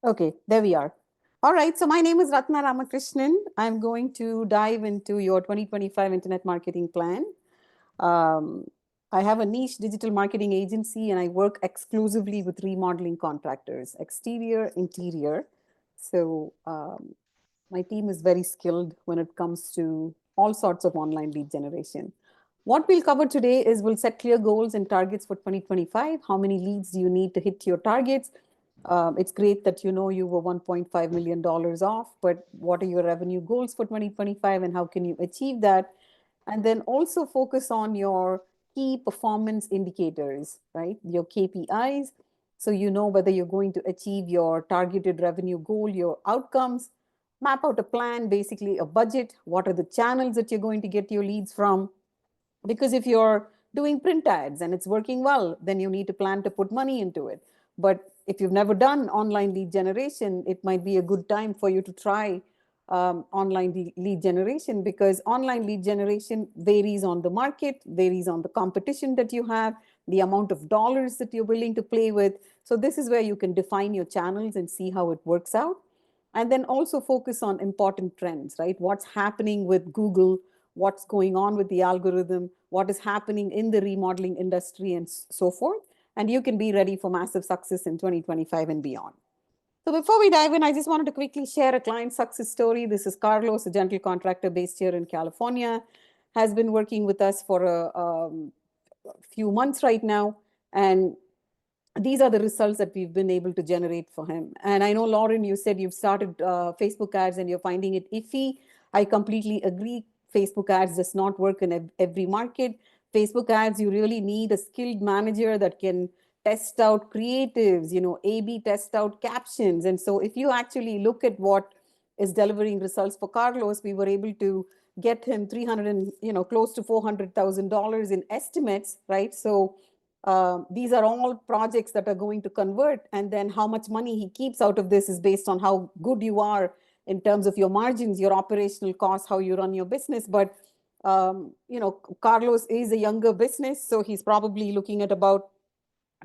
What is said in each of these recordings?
Okay, there we are. All right, so my name is Ratna Ramakrishnan. I'm going to dive into your 2025 Internet Marketing Plan. Um, I have a niche digital marketing agency and I work exclusively with remodeling contractors, exterior, interior. So my team is very skilled when it comes to all sorts of online lead generation. What we'll cover today is we'll set clear goals and targets for 2025. How many leads do you need to hit your targets? It's great that you know you were $1.5 million off, but what are your revenue goals for 2025 and how can you achieve that? And then also focus on your key performance indicators, right? Your KPIs. So you know whether you're going to achieve your targeted revenue goal, your outcomes, map out a plan, basically a budget. What are the channels that you're going to get your leads from? Because if you're doing print ads and it's working well, then you need to plan to put money into it. But if you've never done online lead generation, it might be a good time for you to try online lead generation, because online lead generation varies on the market, varies on the competition that you have, the amount of dollars that you're willing to play with. So this is where you can define your channels and see how it works out. And then also focus on important trends, right? What's happening with Google, what's going on with the algorithm, what is happening in the remodeling industry, and so forth. And you can be ready for massive success in 2025 and beyond. So before we dive in, I just wanted to quickly share a client success story. This is Carlos, a general contractor based here in California, has been working with us for a few months right now. And these are the results that we've been able to generate for him. And I know, Lauren, you said you've started Facebook ads and you're finding it iffy. I completely agree. Facebook ads does not work in every market. Facebook ads, you really need a skilled manager that can test out creatives, A/B test out captions. And so if you actually look at what is delivering results for Carlos, we were able to get him 300 and, close to $400,000 in estimates, right? So these are all projects that are going to convert, and then how much money he keeps out of this is based on how good you are in terms of your margins, your operational costs, how you run your business. But Carlos is a younger business, so he's probably looking at about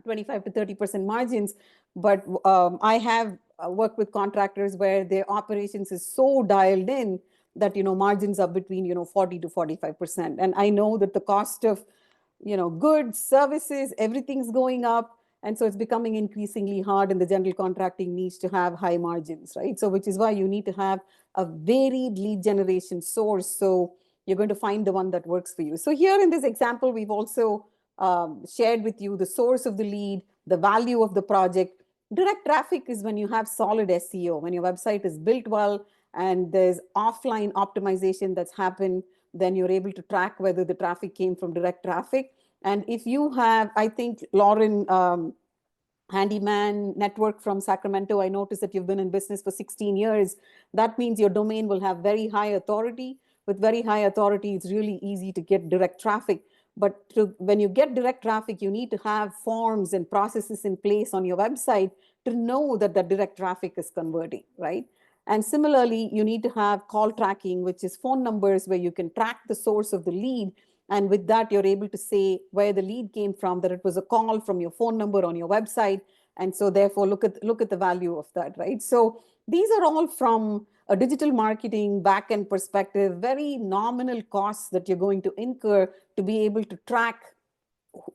25 to 30% margins. But I have worked with contractors where their operations is so dialed in that margins are between 40 to 45%. And I know that the cost of goods, services, everything's going up. And so it's becoming increasingly hard in the general contracting niche to have high margins, right? So which is why you need to have a varied lead generation source. So you're going to find the one that works for you. So here in this example, we've also shared with you the source of the lead, the value of the project. Direct traffic is when you have solid SEO, when your website is built well and there's offline optimization that's happened, then you're able to track whether the traffic came from direct traffic. And if you have, I think, Lauren, Handyman Network from Sacramento, I noticed that you've been in business for 16 years. That means your domain will have very high authority. With very high authority, it's really easy to get direct traffic. But when you get direct traffic, you need to have forms and processes in place on your website to know that the direct traffic is converting, right? And similarly, you need to have call tracking, which is phone numbers where you can track the source of the lead. And with that, you're able to say where the lead came from, that it was a call from your phone number on your website. And so therefore, look at the value of that, right? So these are all from a digital marketing back-end perspective, very nominal costs that you're going to incur to be able to track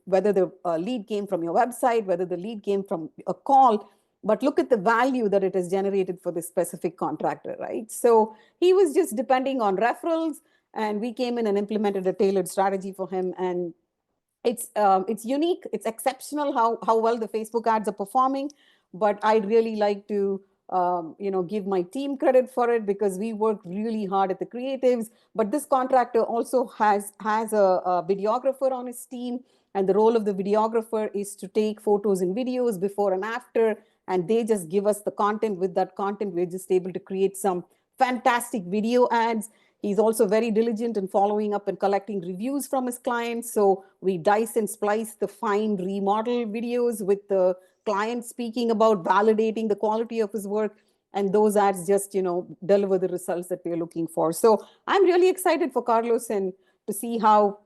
whether the lead came from your website, whether the lead came from a call, but look at the value that it has generated for this specific contractor, right? So he was just depending on referrals, and we came in and implemented a tailored strategy for him. And it's unique, it's exceptional how well the Facebook ads are performing. But I'd really like to give my team credit for it, because we worked really hard at the creatives. But this contractor also has a videographer on his team, and the role of the videographer is to take photos and videos before and after, and they just give us the content. With that content, we're just able to create some fantastic video ads. He's also very diligent in following up and collecting reviews from his clients. So we dice and splice the fine remodel videos with the client speaking about validating the quality of his work. And those ads just, deliver the results that we're looking for. So I'm really excited for Carlos and to see how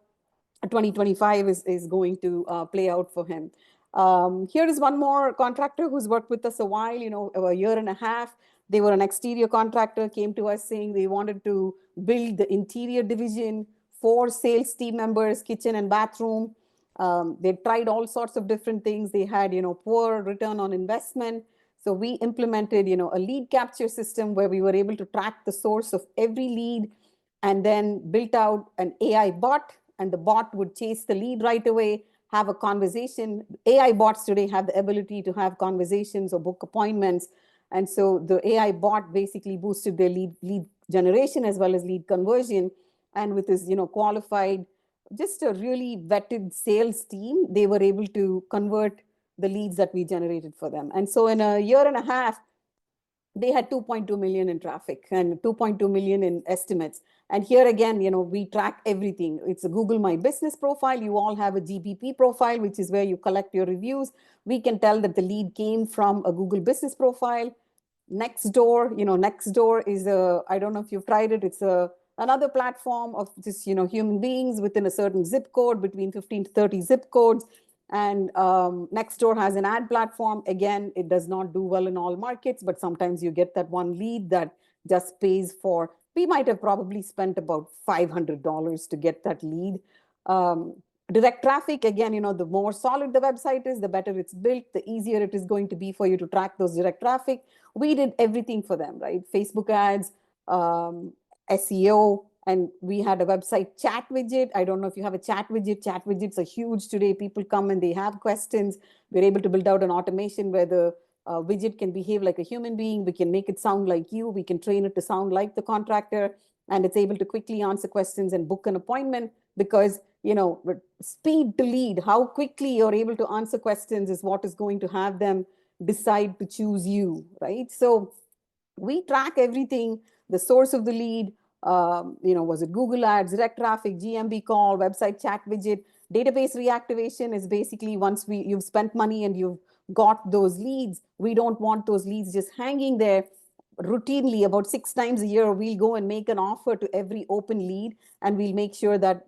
2025 is going to play out for him. Here is one more contractor who's worked with us a while, a year and a half. They were an exterior contractor, came to us saying they wanted to build the interior division, 4 sales team members, kitchen and bathroom. They tried all sorts of different things. They had, poor return on investment. So we implemented, a lead capture system where we were able to track the source of every lead and then built out an AI bot, and the bot would chase the lead right away, have a conversation. AI bots today have the ability to have conversations or book appointments. And so the AI bot basically boosted their lead generation as well as lead conversion. And with this, qualified, just a really vetted sales team, they were able to convert the leads that we generated for them. And so in a year and a half, they had 2.2 million in traffic and 2.2 million in estimates. And here again, we track everything. It's a Google My Business profile. You all have a GBP profile, which is where you collect your reviews. We can tell that the lead came from a Google Business profile. Nextdoor, Nextdoor is I don't know if you've tried it. It's another platform of just, human beings within a certain zip code, between 15 to 30 zip codes. And Nextdoor has an ad platform. Again, it does not do well in all markets, but sometimes you get that one lead that just pays for, we might have probably spent about $500 to get that lead. Direct traffic, again, the more solid the website is, the better it's built, the easier it is going to be for you to track those direct traffic. We did everything for them, right? Facebook ads, SEO, and we had a website chat widget. I don't know if you have a chat widget. Chat widgets are huge today. People come and they have questions. We're able to build out an automation where the widget can behave like a human being. We can make it sound like you. We can train it to sound like the contractor, and it's able to quickly answer questions and book an appointment because, speed to lead, how quickly you're able to answer questions is what is going to have them decide to choose you, right? So we track everything, the source of the lead, was it Google Ads, direct traffic, GMB call, website chat widget. Database reactivation is basically once you've spent money and you've got those leads, we don't want those leads just hanging there. Routinely, about 6 times a year, we'll go and make an offer to every open lead, and we'll make sure that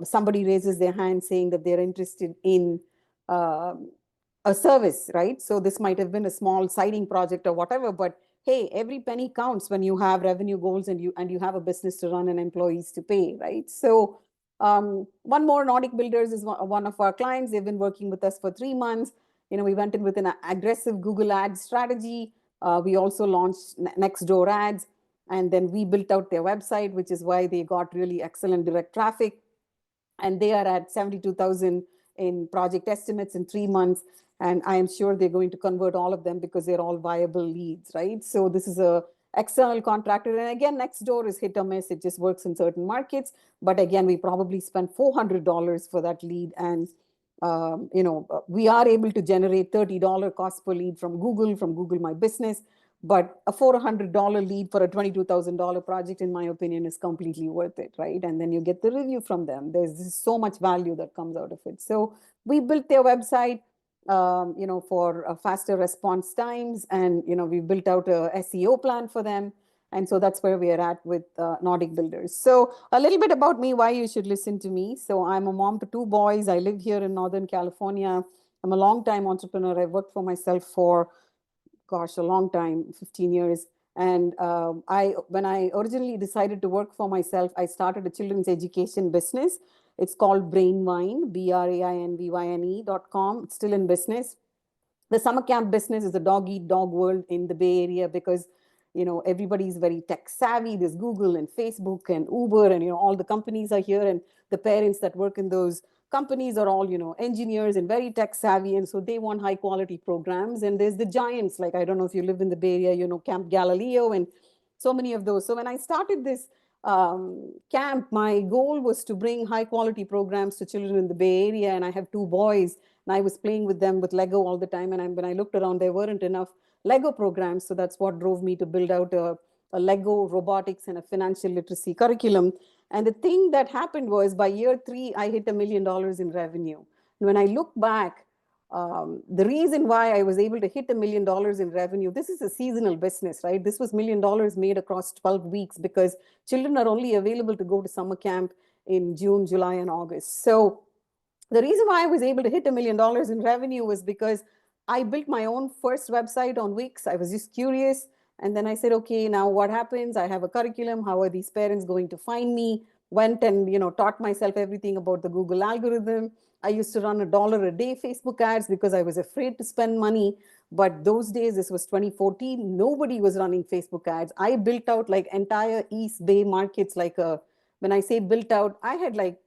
somebody raises their hand saying that they're interested in a service, right? So this might have been a small siding project or whatever, but hey, every penny counts when you have revenue goals and you have a business to run and employees to pay, right? So one more, Nordic Builders is one of our clients. They've been working with us for 3 months. We went in with an aggressive Google Ads strategy. We also launched Nextdoor ads, and then we built out their website, which is why they got really excellent direct traffic. And they are at 72,000 in project estimates in 3 months. And I am sure they're going to convert all of them because they're all viable leads, right? So this is a external contractor. And again, Nextdoor is hit or miss. It just works in certain markets. But again, we probably spent $400 for that lead. And we are able to generate $30 cost per lead from Google My Business. But a $400 lead for a $22,000 project, in my opinion, is completely worth it, right? And then you get the review from them. There's just so much value that comes out of it. So we built their website, for faster response times, and we built out a SEO plan for them. And so that's where we are at with Nordic Builders. So a little bit about me, why you should listen to me. So I'm a mom to 2 boys. I live here in Northern California. I'm a long-time entrepreneur. I worked for myself for, gosh, a long time, 15 years. And when I originally decided to work for myself, I started a children's education business. It's called Brainvine, BRAINVYNE.com. It's still in business. The summer camp business is a dog-eat-dog world in the Bay Area because, everybody's very tech savvy. There's Google and Facebook and Uber and, all the companies are here, and the parents that work in those companies are all, engineers and very tech savvy. And so they want high quality programs. And there's the giants, like, I don't know if you live in the Bay Area, Camp Galileo and so many of those. So when I started this camp, my goal was to bring high quality programs to children in the Bay Area. And I have 2 boys, and I was playing with them with Lego all the time. And when I looked around, there weren't enough Lego programs. So that's what drove me to build out a Lego robotics and a financial literacy curriculum. And the thing that happened was by year 3, I hit $1 million in revenue. And when I look back, the reason why I was able to hit $1 million in revenue, this is a seasonal business, right? This was $1 million made across 12 weeks because children are only available to go to summer camp in June, July, and August. So The reason why I was able to hit $1 million in revenue was because I built my own first website on Wix. I was just curious. And then I said, okay, now what happens? I have a curriculum. How are these parents going to find me? Went and, taught myself everything about the Google algorithm. I used to run $1 a day Facebook ads because I was afraid to spend money. But those days, this was 2014, nobody was running Facebook ads. I built out like entire East Bay markets, when I say built out, I had like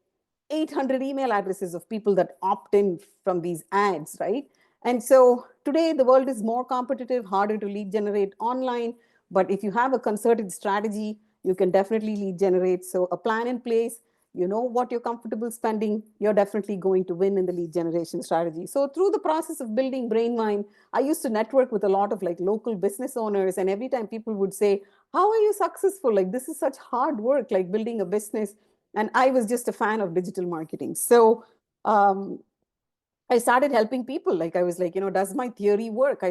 800 email addresses of people that opt in from these ads, right? And so today the world is more competitive, harder to lead generate online. But if you have a concerted strategy, you can definitely lead generate. So a plan in place, you know what you're comfortable spending, you're definitely going to win in the lead generation strategy. So through the process of building BrainMine, I used to network with a lot of like local business owners. And every time people would say, how are you successful? Like, this is such hard work, like building a business. And I was just a fan of digital marketing. So I started helping people. Like, I was like, does my theory work?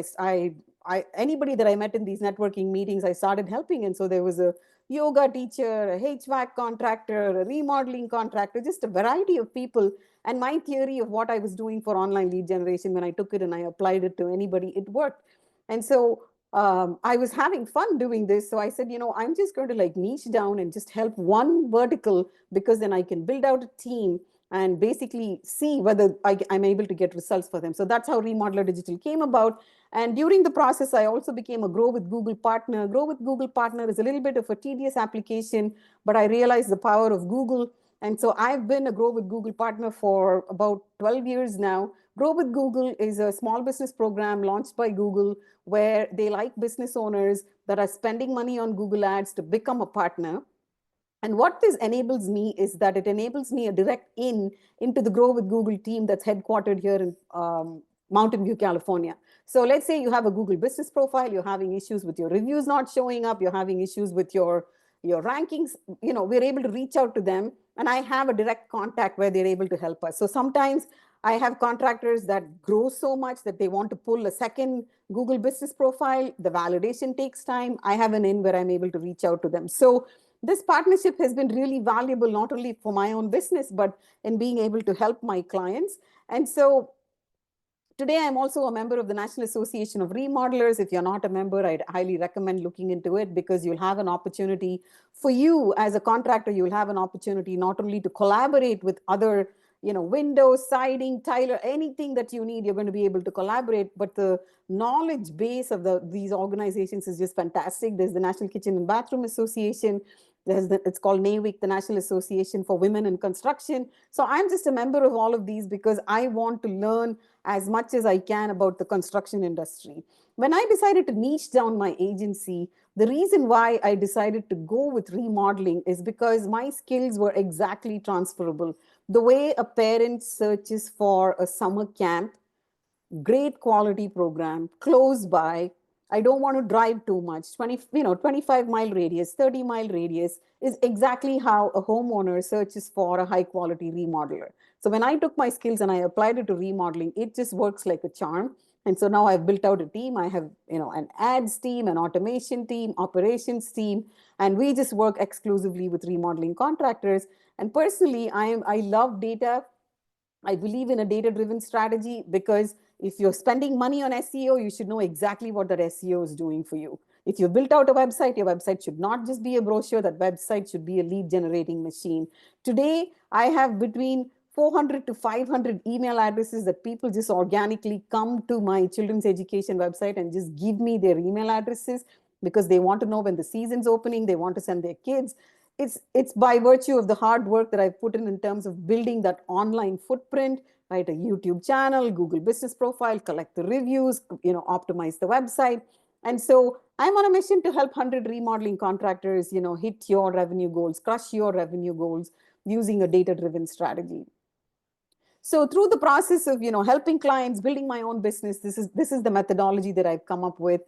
Anybody that I met in these networking meetings, I started helping. And so there was a yoga teacher, a HVAC contractor, a remodeling contractor, just a variety of people. And my theory of what I was doing for online lead generation, when I took it and I applied it to anybody, it worked. And so I was having fun doing this. So I said, I'm just going to like niche down and just help one vertical, because then I can build out a team and basically see whether I'm able to get results for them. So that's how Remodeler Digital came about. And during the process, I also became a Grow with Google partner. Grow with Google partner is a little bit of a tedious application, but I realized the power of Google. And so I've been a Grow with Google partner for about 12 years now. Grow with Google is a small business program launched by Google, where they like business owners that are spending money on Google Ads to become a partner. And what this enables me is that it enables me a direct into the Grow with Google team that's headquartered here in Mountain View, California. So let's say you have a Google business profile, you're having issues with your reviews not showing up, you're having issues with your rankings. We're able to reach out to them, and I have a direct contact where they're able to help us. So sometimes I have contractors that grow so much that they want to pull a second Google business profile. The validation takes time. I have an in where I'm able to reach out to them. So this partnership has been really valuable, not only for my own business, but in being able to help my clients. And so today, I'm also a member of the National Association of Remodelers. If you're not a member, I'd highly recommend looking into it, because you'll have an opportunity for you as a contractor. You'll have an opportunity not only to collaborate with other, windows, siding, tile, anything that you need, you're going to be able to collaborate. But the knowledge base of these organizations is just fantastic. There's the National Kitchen and Bathroom Association. It's called NAWIC, the National Association for Women in Construction. So I'm just a member of all of these because I want to learn as much as I can about the construction industry. When I decided to niche down my agency, the reason why I decided to go with remodeling is because my skills were exactly transferable. The way a parent searches for a summer camp, great quality program, close by. I don't want to drive too much. 25-mile radius, 30-mile radius is exactly how a homeowner searches for a high quality remodeler. So when I took my skills and I applied it to remodeling, it just works like a charm. And so now I've built out a team. I have, an ads team, an automation team, operations team, and we just work exclusively with remodeling contractors. And personally, I love data. I believe in a data-driven strategy, because if you're spending money on SEO, you should know exactly what that SEO is doing for you. If you built out a website, your website should not just be a brochure. That website should be a lead generating machine. Today, I have between 400 to 500 email addresses that people just organically come to my children's education website and just give me their email addresses, because they want to know when the season's opening, they want to send their kids. It's by virtue of the hard work that I've put in terms of building that online footprint, right? A YouTube channel, Google business profile, collect the reviews, optimize the website. And so I'm on a mission to help 100 remodeling contractors, hit your revenue goals, crush your revenue goals using a data-driven strategy. So through the process of, helping clients, building my own business, this is the methodology that I've come up with.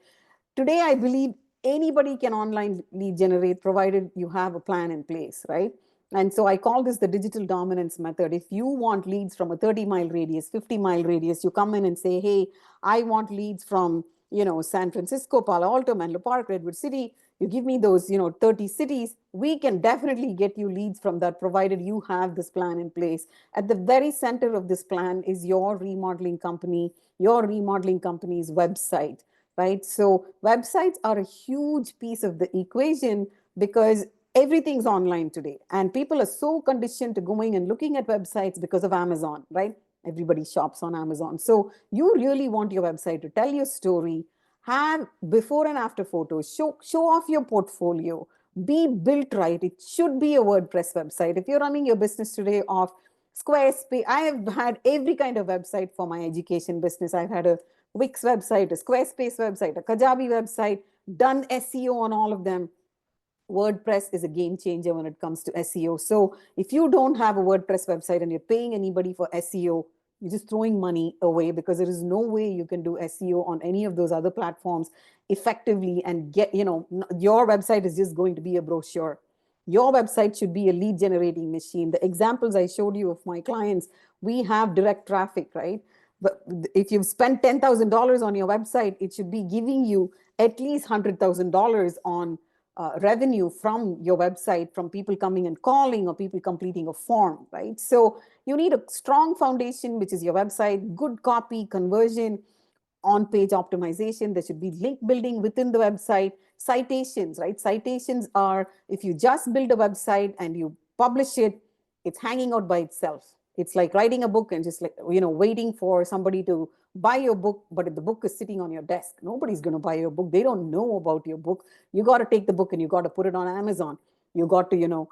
Today, I believe anybody can online lead generate, provided you have a plan in place, right? And so I call this the digital dominance method. If you want leads from a 30-mile radius, 50-mile radius, you come in and say, hey, I want leads from San Francisco, Palo Alto, Menlo Park, Redwood City. You give me those, 30 cities, we can definitely get you leads from that, provided you have this plan in place. At the very center of this plan is your remodeling company's website, right? So websites are a huge piece of the equation because everything's online today. And people are so conditioned to going and looking at websites because of Amazon, right? Everybody shops on Amazon. So you really want your website to tell your story, have before and after photos, show off your portfolio, be built right. It should be a WordPress website. If you're running your business today off Squarespace, I have had every kind of website for my education business. I've had a Wix website, a Squarespace website, a Kajabi website, done SEO on all of them. WordPress is a game changer when it comes to SEO. So if you don't have a WordPress website and you're paying anybody for SEO, you're just throwing money away, because there is no way you can do SEO on any of those other platforms effectively and get, your website is just going to be a brochure. Your website should be a lead generating machine. The examples I showed you of my clients, we have direct traffic, right? But if you've spent $10,000 on your website, it should be giving you at least $100,000 on revenue from your website, from people coming and calling or people completing a form, right? So you need a strong foundation, which is your website, good copy, conversion, on-page optimization. There should be link building within the website. Citations, right? Citations are, if you just build a website and you publish it, it's hanging out by itself. It's like writing a book and just like, waiting for somebody to buy your book, but if the book is sitting on your desk, nobody's going to buy your book. They don't know about your book. You got to take the book and you got to put it on Amazon. You got to,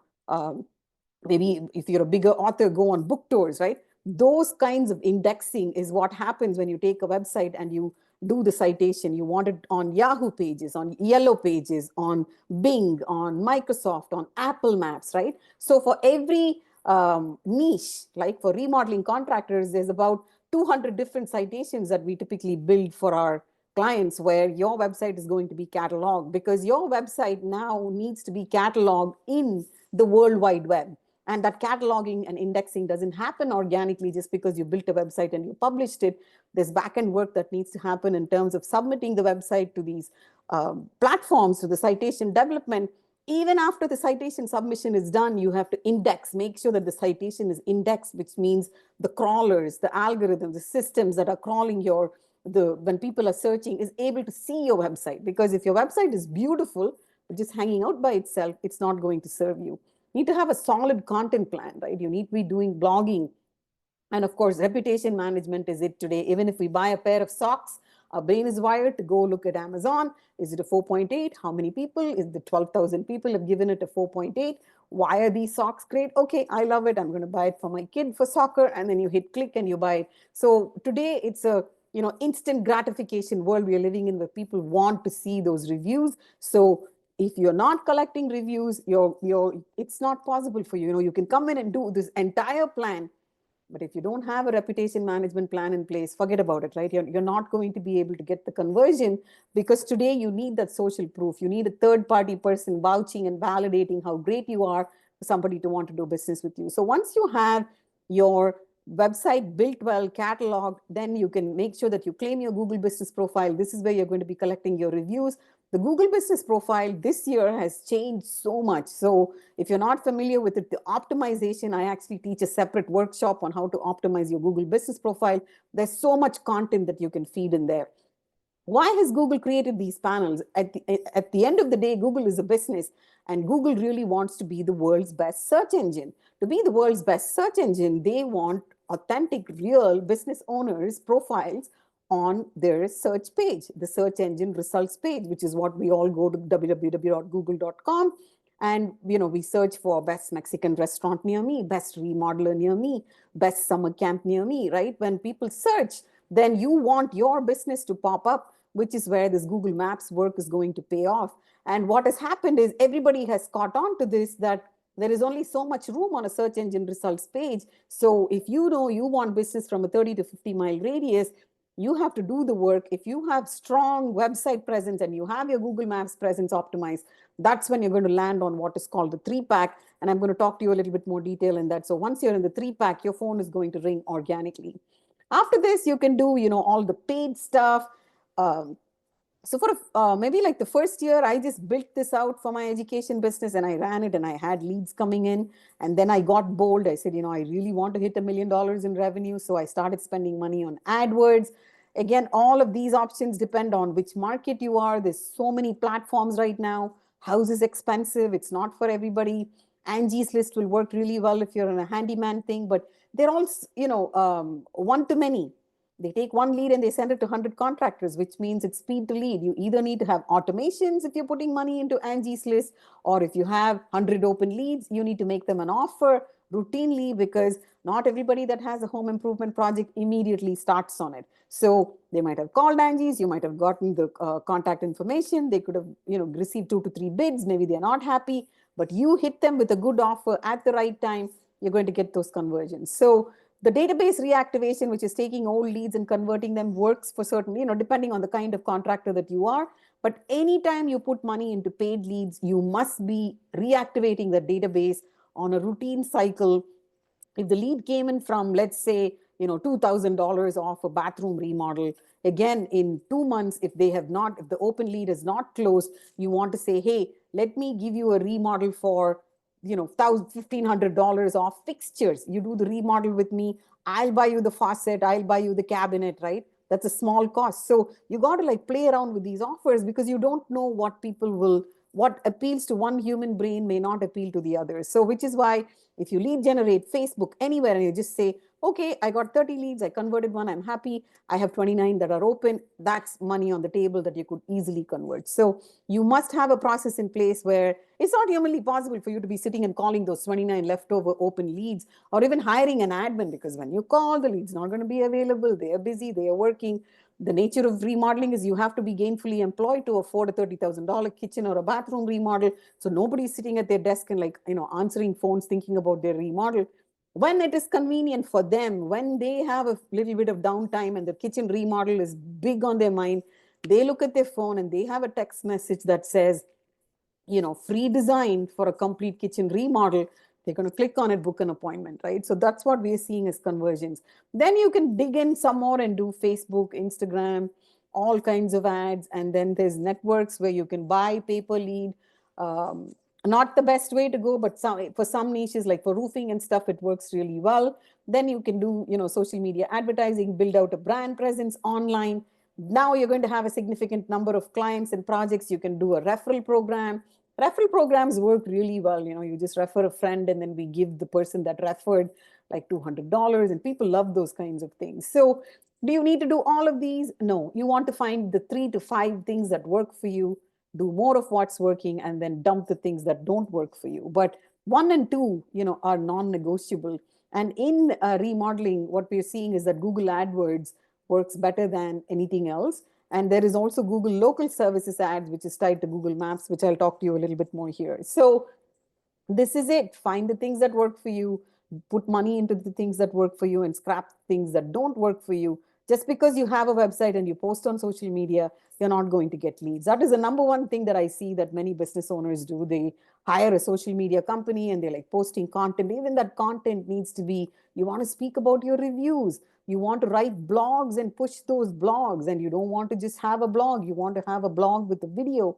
maybe if you're a bigger author, go on book tours, right? Those kinds of indexing is what happens when you take a website and you do the citation. You want it on Yahoo pages, on Yellow pages, on Bing, on Microsoft, on Apple Maps, right? So for every niche, like for remodeling contractors, there's about 200 different citations that we typically build for our clients, where your website is going to be cataloged, because your website now needs to be cataloged in the World Wide Web. And that cataloging and indexing doesn't happen organically just because you built a website and you published it. There's back-end work that needs to happen in terms of submitting the website to these platforms, to the citation development. Even after the citation submission is done, you have to index, make sure that the citation is indexed, which means the crawlers, the algorithms, the systems that are crawling when people are searching is able to see your website. Because if your website is beautiful, but just hanging out by itself, it's not going to serve you. You need to have a solid content plan, right? You need to be doing blogging. And of course, reputation management is it today. Even if we buy a pair of socks, our brain is wired to go look at Amazon. Is it a 4.8? How many people? Is the 12,000 people have given it a 4.8? Why are these socks great? Okay, I love it. I'm going to buy it for my kid for soccer. And then you hit click and you buy it. So today it's a instant gratification world we are living in, where people want to see those reviews. So if you're not collecting reviews, it's not possible for you. You can come in and do this entire plan, but if you don't have a reputation management plan in place, forget about it, right? You're not going to be able to get the conversion, because today you need that social proof. You need a third-party person vouching and validating how great you are for somebody to want to do business with you. So once you have your website built well, cataloged, then you can make sure that you claim your Google Business Profile. This is where you're going to be collecting your reviews. The Google Business Profile this year has changed so much. So if you're not familiar with it, the optimization, I actually teach a separate workshop on how to optimize your Google Business Profile. There's so much content that you can feed in there. Why has Google created these panels? At the end of the day, Google is a business, and Google really wants to be the world's best search engine. To be the world's best search engine, they want authentic, real business owners' profiles on their search page, the search engine results page, which is what we all go to www.google.com. And we search for best Mexican restaurant near me, best remodeler near me, best summer camp near me, right? When people search, then you want your business to pop up, which is where this Google Maps work is going to pay off. And what has happened is everybody has caught on to this, that there is only so much room on a search engine results page. So if you want business from a 30 to 50 mile radius, you have to do the work. If you have strong website presence and you have your Google Maps presence optimized, that's when you're going to land on what is called the 3-pack. And I'm going to talk to you a little bit more detail in that. So once you're in the 3-pack, your phone is going to ring organically. After this, you can do, all the paid stuff. So for maybe like the first year, I just built this out for my education business and I ran it and I had leads coming in. And then I got bold. I said, I really want to hit $1 million in revenue. So I started spending money on AdWords. Again, all of these options depend on which market you are. There's so many platforms right now. House is expensive. It's not for everybody. Angie's List will work really well if you're in a handyman thing, but they're all, one to many. They take one lead and they send it to 100 contractors, which means it's speed to lead. You either need to have automations if you're putting money into Angie's List, or if you have 100 open leads, you need to make them an offer routinely, because not everybody that has a home improvement project immediately starts on it. So they might have called Angie's, you might have gotten the contact information, they could have received 2 to 3 bids, maybe they're not happy, but you hit them with a good offer at the right time, you're going to get those conversions. So the database reactivation, which is taking old leads and converting them, works for certain, depending on the kind of contractor that you are. But anytime you put money into paid leads, you must be reactivating the database on a routine cycle. If the lead came in from, let's say, $2,000 off a bathroom remodel, again, in 2 months, if the open lead is not closed, you want to say, hey, let me give you a remodel for $1,500 off fixtures. You do the remodel with me, I'll buy you the faucet, I'll buy you the cabinet, right? That's a small cost. So you got to like play around with these offers, because you don't know what appeals to one human brain may not appeal to the others. So which is why if you lead generate Facebook anywhere and you just say, okay, I got 30 leads, I converted one, I'm happy, I have 29 that are open, that's money on the table that you could easily convert. So you must have a process in place where it's not humanly possible for you to be sitting and calling those 29 leftover open leads, or even hiring an admin, because when you call, the lead's not going to be available, they are busy, they are working. The nature of remodeling is you have to be gainfully employed to afford a $30,000 kitchen or a bathroom remodel. So nobody's sitting at their desk and answering phones thinking about their remodel. When it is convenient for them, when they have a little bit of downtime and the kitchen remodel is big on their mind, they look at their phone and they have a text message that says, free design for a complete kitchen remodel. They're going to click on it, book an appointment, right? So that's what we're seeing as conversions. Then you can dig in some more and do Facebook, Instagram, all kinds of ads. And then there's networks where you can buy pay-per lead. Not the best way to go, but for some niches, like for roofing and stuff, it works really well. Then you can do, social media advertising, build out a brand presence online. Now you're going to have a significant number of clients and projects. You can do a referral program. Referral programs work really well. You just refer a friend and then we give the person that referred like $200, and people love those kinds of things. So do you need to do all of these? No, you want to find the 3 to 5 things that work for you, do more of what's working, and then dump the things that don't work for you. But 1 and 2, are non-negotiable. And in remodeling, what we're seeing is that Google AdWords works better than anything else. And there is also Google Local Services Ads, which is tied to Google Maps, which I'll talk to you a little bit more here. So this is it. Find the things that work for you, put money into the things that work for you, and scrap things that don't work for you. Just because you have a website and you post on social media, you're not going to get leads. That is the number one thing that I see that many business owners do. They hire a social media company and they're like posting content. Even that content needs to be, you want to speak about your reviews, you want to write blogs and push those blogs, and you don't want to just have a blog, you want to have a blog with a video.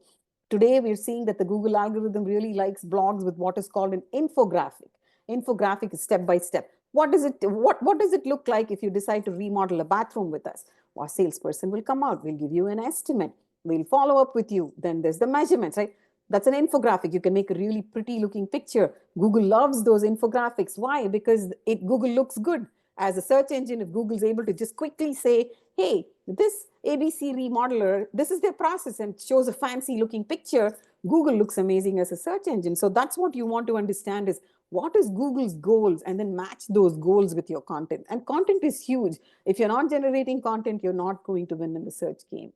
Today, we're seeing that the Google algorithm really likes blogs with what is called an infographic. Infographic is step by step. What does it look like if you decide to remodel a bathroom with us? Our salesperson will come out, we'll give you an estimate, we'll follow up with you. Then there's the measurements, right? That's an infographic. You can make a really pretty looking picture. Google loves those infographics. Why? Because Google looks good. As a search engine, if Google's able to just quickly say, hey, this ABC remodeler, this is their process, and shows a fancy looking picture, Google looks amazing as a search engine. So that's what you want to understand is what is Google's goals, and then match those goals with your content. And content is huge. If you're not generating content, you're not going to win in the search game.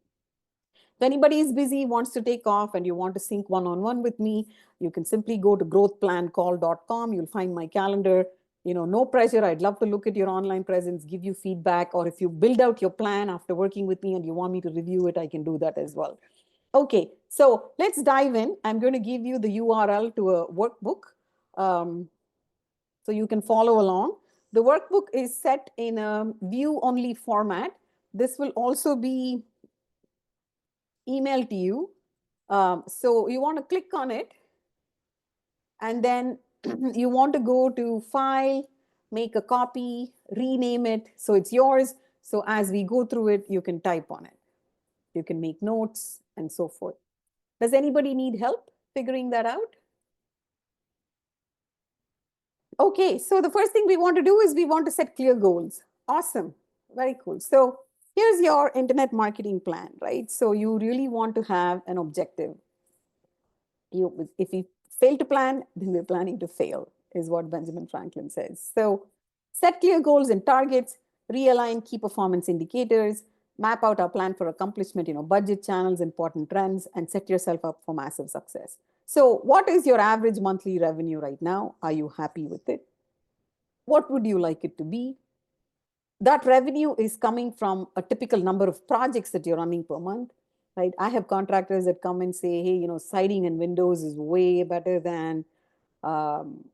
If anybody is busy, wants to take off, and you want to sync one-on-one with me, you can simply go to growthplancall.com. You'll find my calendar. No pressure. I'd love to look at your online presence, give you feedback, or if you build out your plan after working with me and you want me to review it, I can do that as well. Okay, so let's dive in. I'm going to give you the URL to a workbook so you can follow along. The workbook is set in a view-only format. This will also be email to you. So you want to click on it, and then you want to go to File, make a copy, rename it so it's yours. So as we go through it, you can type on it. You can make notes and so forth. Does anybody need help figuring that out? Okay, so the first thing we want to do is we want to set clear goals. Awesome, very cool. So here's your internet marketing plan, right? So you really want to have an objective. If you fail to plan, then we're planning to fail, is what Benjamin Franklin says. So set clear goals and targets, realign key performance indicators, map out our plan for accomplishment, budget, channels, important trends, and set yourself up for massive success. So what is your average monthly revenue right now? Are you happy with it? What would you like it to be? That revenue is coming from a typical number of projects that you're running per month, right? I have contractors that come and say, hey, siding and windows is way better than, um,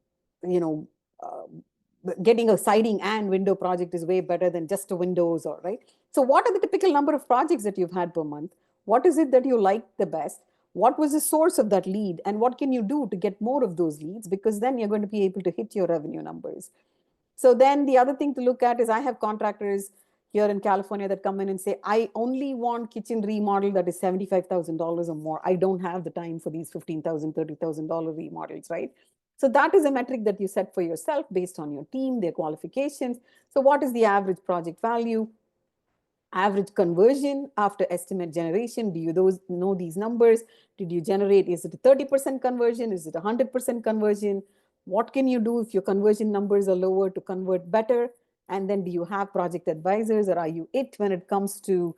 you know, uh, getting a siding and window project is way better than just a windows, or right? So what are the typical number of projects that you've had per month? What is it that you like the best? What was the source of that lead? And what can you do to get more of those leads? Because then you're going to be able to hit your revenue numbers. So then the other thing to look at is I have contractors here in California that come in and say, I only want kitchen remodel that is $75,000 or more. I don't have the time for these $15,000, $30,000 remodels, right? So that is a metric that you set for yourself based on your team, their qualifications. So what is the average project value? Average conversion after estimate generation? Do you know these numbers? Did you generate, is it a 30% conversion? Is it a 100% conversion? What can you do if your conversion numbers are lower to convert better? And then do you have project advisors, or are you it when it comes to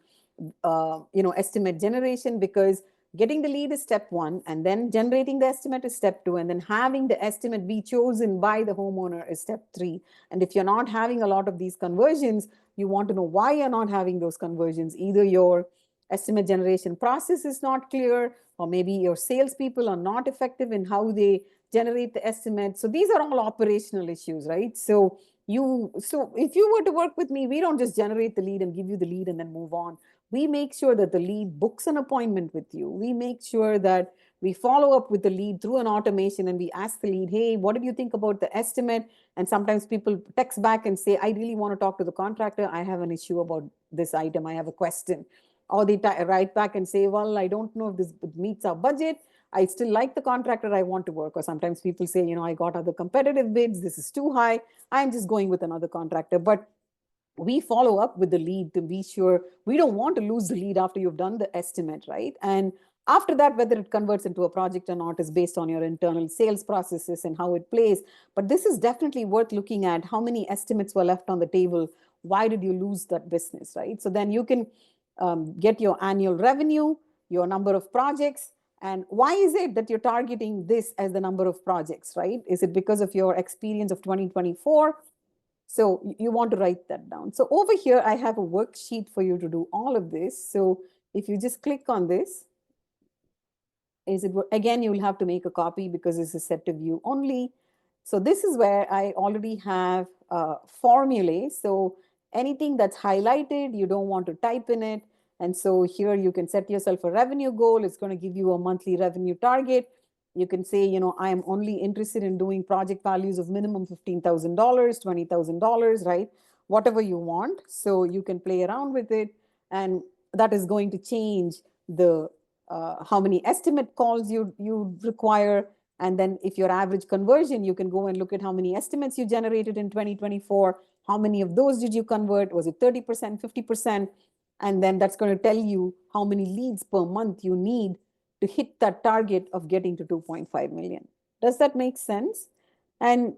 estimate generation? Because getting the lead is step one, and then generating the estimate is step two, and then having the estimate be chosen by the homeowner is step three. And if you're not having a lot of these conversions, you want to know why you're not having those conversions. Either your estimate generation process is not clear, or maybe your salespeople are not effective in how they generate the estimate. So these are all operational issues, right? So if you were to work with me, we don't just generate the lead and give you the lead and then move on. We make sure that the lead books an appointment with you. We make sure that we follow up with the lead through an automation, and we ask the lead, hey, what did you think about the estimate? And sometimes people text back and say, I really want to talk to the contractor. I have an issue about this item. I have a question. Or they write back and say, well, I don't know if this meets our budget. I still like the contractor. I want to work. Or sometimes people say, I got other competitive bids. This is too high. I'm just going with another contractor. But we follow up with the lead to be sure we don't want to lose the lead after you've done the estimate, right? And after that, whether it converts into a project or not is based on your internal sales processes and how it plays. But this is definitely worth looking at. How many estimates were left on the table? Why did you lose that business, right? So then you can get your annual revenue, your number of projects, and why is it that you're targeting this as the number of projects, right? Is it because of your experience of 2024? So you want to write that down. So over here, I have a worksheet for you to do all of this. So if you just click on this, again, you will have to make a copy because this is set to view only. So this is where I already have formulae. So anything that's highlighted, you don't want to type in it. And so here you can set yourself a revenue goal. It's going to give you a monthly revenue target. You can say, I am only interested in doing project values of minimum $15,000, $20,000, right? Whatever you want. So you can play around with it. And that is going to change the how many estimate calls you require. And then if your average conversion, you can go and look at how many estimates you generated in 2024. How many of those did you convert? Was it 30%, 50%? And then that's going to tell you how many leads per month you need to hit that target of getting to 2.5 million. Does that make sense? And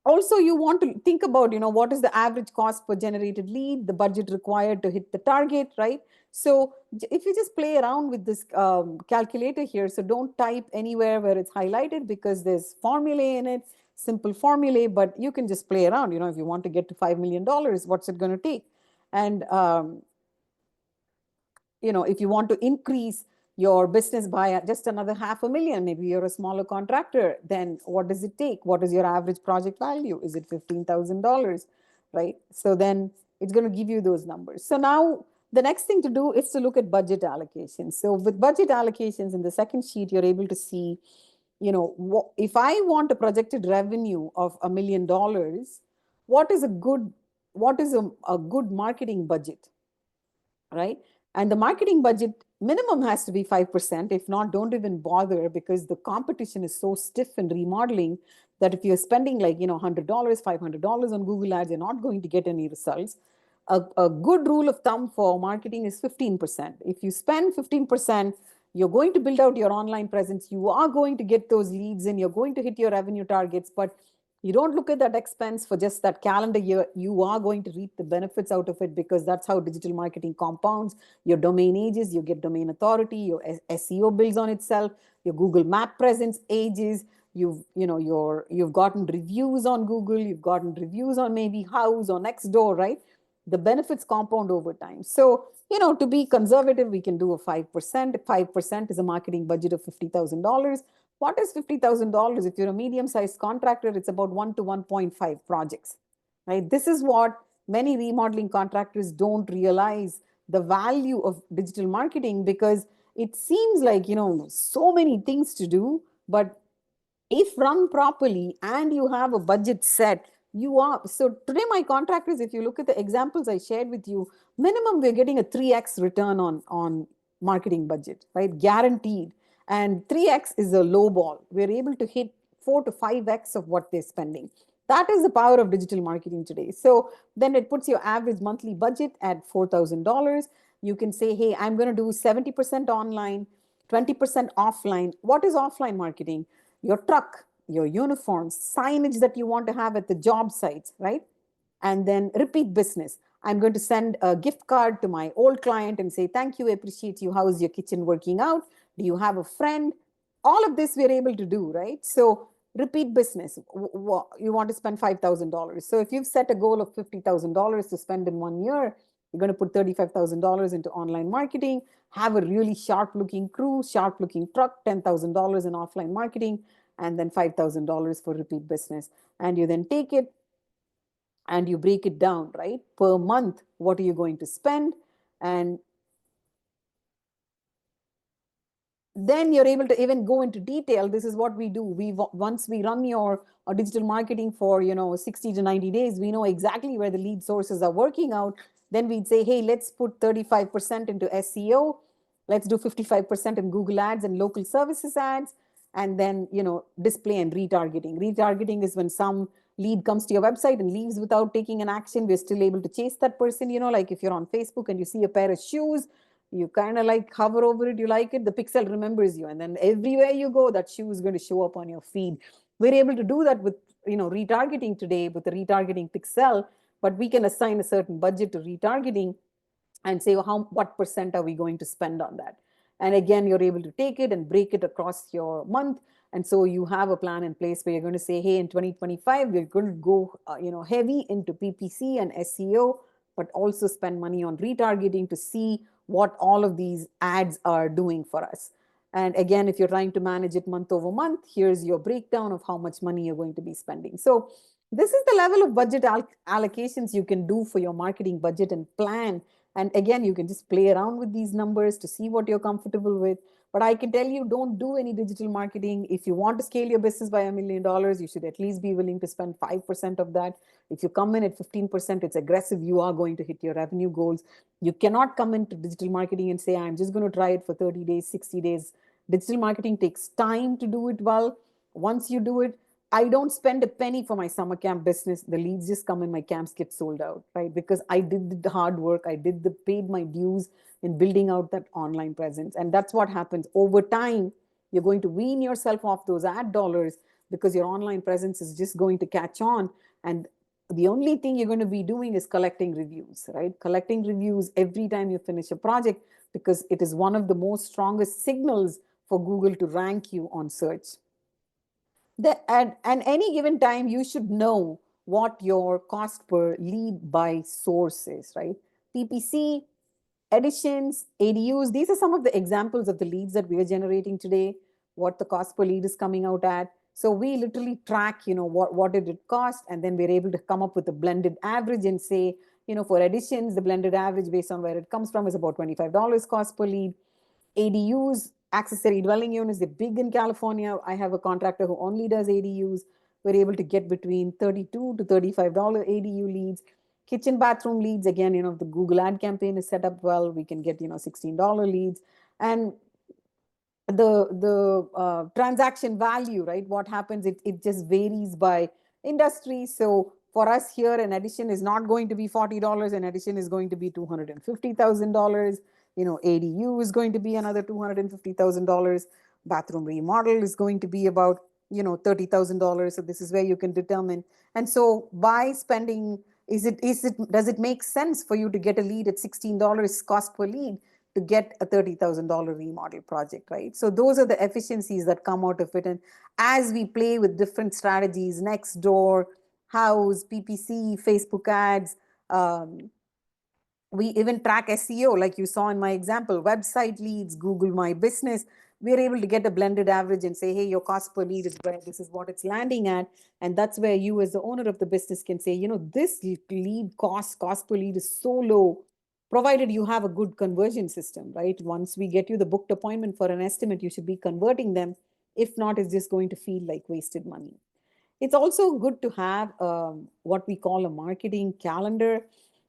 also you want to think about, what is the average cost per generated lead, the budget required to hit the target, right? So if you just play around with this calculator here, so don't type anywhere where it's highlighted because there's formulae in it, simple formulae, but you can just play around, if you want to get to $5 million, what's it going to take? And if you want to increase your business by just another $500,000, maybe you're a smaller contractor, then what does it take? What is your average project value? Is it $15,000, right? So then it's going to give you those numbers. So now The next thing to do is to look at budget allocations. So with budget allocations in the second sheet, you're able to see, if I want a projected revenue of $1 million, what is a good what is a good marketing budget, right? And the marketing budget minimum has to be 5%. If not, don't even bother, because the competition is so stiff in remodeling that if you're spending like, $100, $500 on Google Ads, you're not going to get any results. A good rule of thumb for marketing is 15%. If you spend 15%, you're going to build out your online presence. You are going to get those leads in. You're going to hit your revenue targets, but you don't look at that expense for just that calendar year. You are going to reap the benefits out of it, because that's how digital marketing compounds. Your domain ages, you get domain authority, your SEO builds on itself, your Google map presence ages, you've gotten reviews on Google, you've gotten reviews on maybe House or Nextdoor, right? The benefits compound over time. So, to be conservative, we can do a 5%. 5% is a marketing budget of $50,000. What is $50,000? If you're a medium-sized contractor, it's about 1 to 1.5 projects, right? This is what many remodeling contractors don't realize, the value of digital marketing, because it seems like, so many things to do, but if run properly and you have a budget set, so today my contractors, if you look at the examples I shared with you, minimum we're getting a 3x return on marketing budget, right? Guaranteed. And 3x is a low ball. We're able to hit 4 to 5x of what they're spending. That is the power of digital marketing today. So then it puts your average monthly budget at $4,000. You can say, hey, I'm going to do 70% online, 20% offline. What is offline marketing? Your truck, your uniforms, signage that you want to have at the job sites, right? And then repeat business. I'm going to send a gift card to my old client and say, thank you, appreciate you. How is your kitchen working out? Do you have a friend? All of this we're able to do, right? So repeat business. You want to spend $5,000. So if you've set a goal of $50,000 to spend in 1 year, you're going to put $35,000 into online marketing, have a really sharp looking crew, sharp looking truck, $10,000 in offline marketing, and then $5,000 for repeat business. And you then take it and you break it down, right? Per month, what are you going to spend? And then you're able to even go into detail. This is what we do. Once we run your digital marketing for 60 to 90 days, we know exactly where the lead sources are working out. Then we'd say, hey, let's put 35% into SEO. Let's do 55% in Google ads and local services ads. And then, display and retargeting. Retargeting is when some lead comes to your website and leaves without taking an action. We're still able to chase that person. Like if you're on Facebook and you see a pair of shoes, you kind of like hover over it, you like it, the pixel remembers you, and then everywhere you go, that shoe is going to show up on your feed. We're able to do that with retargeting today with the retargeting pixel, but we can assign a certain budget to retargeting and say, well, what percent are we going to spend on that? And again, you're able to take it and break it across your month. And so you have a plan in place where you're going to say, hey, in 2025, we're going to go heavy into PPC and SEO, but also spend money on retargeting to see what all of these ads are doing for us. And again, if you're trying to manage it month over month, here's your breakdown of how much money you're going to be spending. So this is the level of budget allocations you can do for your marketing budget and plan. And again, you can just play around with these numbers to see what you're comfortable with. But I can tell you, don't do any digital marketing. If you want to scale your business by $1 million, you should at least be willing to spend 5% of that. If you come in at 15%, it's aggressive. You are going to hit your revenue goals. You cannot come into digital marketing and say, I'm just going to try it for 30 days, 60 days. Digital marketing takes time to do it well. Once you do it, I don't spend a penny for my summer camp business. The leads just come in, my camps get sold out, right? Because I did the hard work. I paid my dues in building out that online presence. And that's what happens over time. You're going to wean yourself off those ad dollars because your online presence is just going to catch on. And the only thing you're going to be doing is collecting reviews, right? Collecting reviews every time you finish a project, because it is one of the most strongest signals for Google to rank you on search. At any given time, you should know what your cost per lead by source is, right? PPC, editions, ADUs, these are some of the examples of the leads that we are generating today, what the cost per lead is coming out at. So we literally track, what did it cost? And then we're able to come up with a blended average and say, For additions, the blended average based on where it comes from is about $25 cost per lead. ADUs, accessory dwelling units, they're big in California. I have a contractor who only does ADUs. We're able to get between $32 to $35 ADU leads. Kitchen bathroom leads, again, the Google ad campaign is set up well. We can get, $16 leads. And the transaction value, right? What happens, it just varies by industry. So for us here, an addition is not going to be $40. An addition is going to be $250,000. ADU is going to be another $250,000. Bathroom remodel is going to be about, $30,000. So this is where you can determine. And so by spending, does it make sense for you to get a lead at $16 cost per lead to get a $30,000 remodel project, right? So those are the efficiencies that come out of it. And as we play with different strategies, next door, house, PPC, Facebook ads, we even track SEO, like you saw in my example, website leads, Google My Business. We're able to get a blended average and say, hey, your cost per lead is where this is what it's landing at. And that's where you as the owner of the business can say, this lead cost per lead is so low, provided you have a good conversion system, right? Once we get you the booked appointment for an estimate, you should be converting them. If not, it's just going to feel like wasted money. It's also good to have what we call a marketing calendar.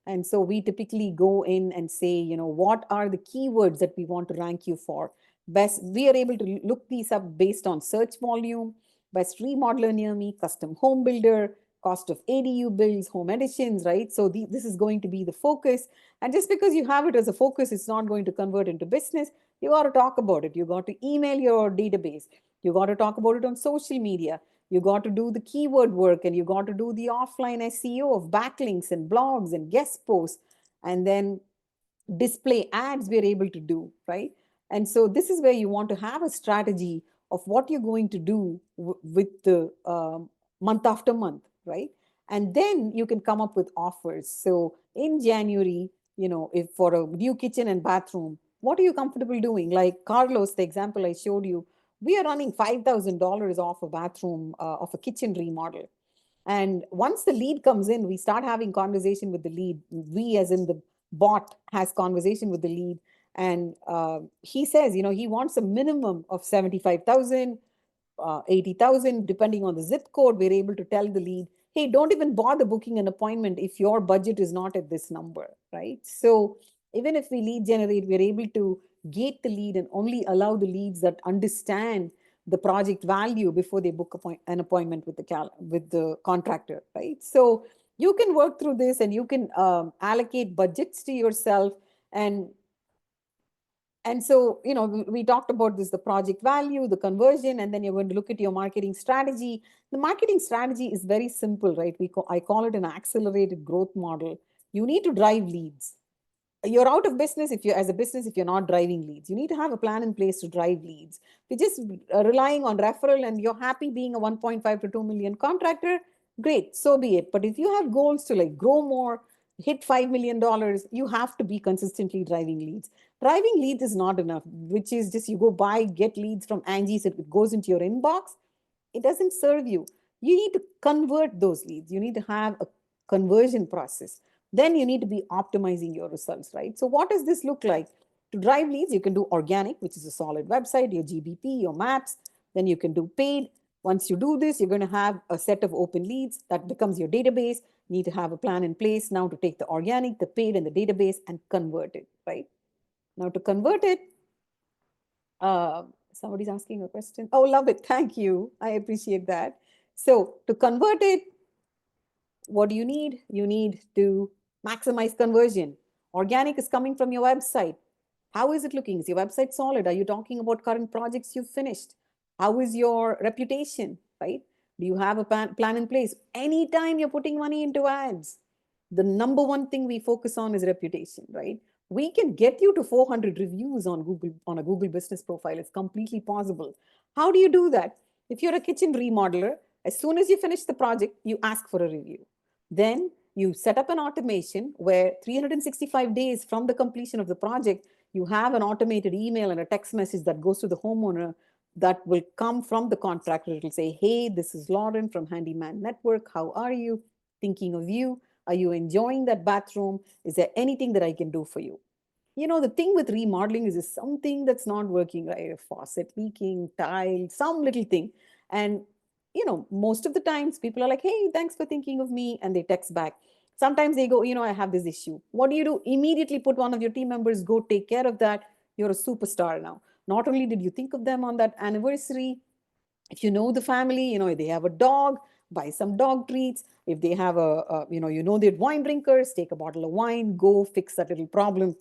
And so we typically go in and say, what are the keywords that we want to rank you for? Best, we are able to look these up based on search volume, best remodeler near me, custom home builder, cost of ADU builds, home additions, right? So this is going to be the focus. And just because you have it as a focus, it's not going to convert into business. You got to talk about it. You got to email your database. You got to talk about it on social media. You got to do the keyword work, and you got to do the offline SEO of backlinks and blogs and guest posts, and then display ads we're able to do, right? And so this is where you want to have a strategy of what you're going to do with the month after month, right? And then you can come up with offers. So in January, if for a new kitchen and bathroom, what are you comfortable doing? Like Carlos, the example I showed you, we are running $5,000 off a bathroom, of a kitchen remodel. And once the lead comes in, we start having conversation with the lead. We, as in the bot, has conversation with the lead. And he says, he wants a minimum of 75,000, 80,000, depending on the zip code. We're able to tell the lead, hey, don't even bother booking an appointment if your budget is not at this number, right? So even if we lead generate, we're able to gate the lead and only allow the leads that understand the project value before they book an appointment with the contractor, right? So you can work through this, and you can allocate budgets to yourself. And so, we talked about this, the project value, the conversion, and then you're going to look at your marketing strategy. The marketing strategy is very simple, right? I call it an accelerated growth model. You need to drive leads. You're out of business as a business, if you're not driving leads. You need to have a plan in place to drive leads. If you're just relying on referral and you're happy being a 1.5 to 2 million contractor, great, so be it. But if you have goals to grow more, hit $5 million, you have to be consistently driving leads. Driving leads is not enough, which is just you go get leads from Angie, so it goes into your inbox. It doesn't serve you. You need to convert those leads. You need to have a conversion process. Then you need to be optimizing your results, right? So what does this look like? To drive leads, you can do organic, which is a solid website, your GBP, your maps. Then you can do paid. Once you do this, you're going to have a set of open leads that becomes your database. You need to have a plan in place now to take the organic, the paid, and the database and convert it, right? Now to convert it, somebody's asking a question. Oh, love it. Thank you. I appreciate that. So to convert it, what do you need? You need to maximize conversion. Organic is coming from your website. How is it looking? Is your website solid? Are you talking about current projects you've finished? How is your reputation, right? Do you have a plan in place? Anytime you're putting money into ads, the number one thing we focus on is reputation, right? We can get you to 400 reviews on Google, on a Google business profile. It's completely possible. How do you do that? If you're a kitchen remodeler, as soon as you finish the project, you ask for a review. Then you set up an automation where 365 days from the completion of the project, you have an automated email and a text message that goes to the homeowner that will come from the contractor. It will say, hey, this is Lauren from Handyman Network. How are you? Thinking of you. Are you enjoying that bathroom? Is there anything that I can do for you? The thing with remodeling is something that's not working right, a faucet leaking, tile, some little thing. And, most of the times people are like, hey, thanks for thinking of me. And they text back. Sometimes they go, I have this issue. What do? Immediately put one of your team members, go take care of that. You're a superstar now. Not only did you think of them on that anniversary, if you know the family, they have a dog, buy some dog treats. If they have they're wine drinkers, take a bottle of wine, go fix that little problem.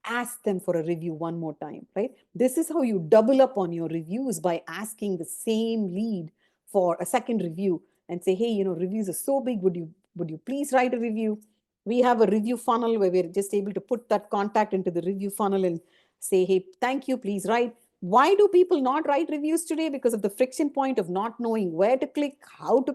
Ask them for a review one more time, right? This is how you double up on your reviews, by asking the same lead for a second review and say, hey, reviews are so big, would you please write a review? We have a review funnel where we're just able to put that contact into the review funnel and say, hey, thank you, please write. Why do people not write reviews today? Because of the friction point of not knowing where to click, how to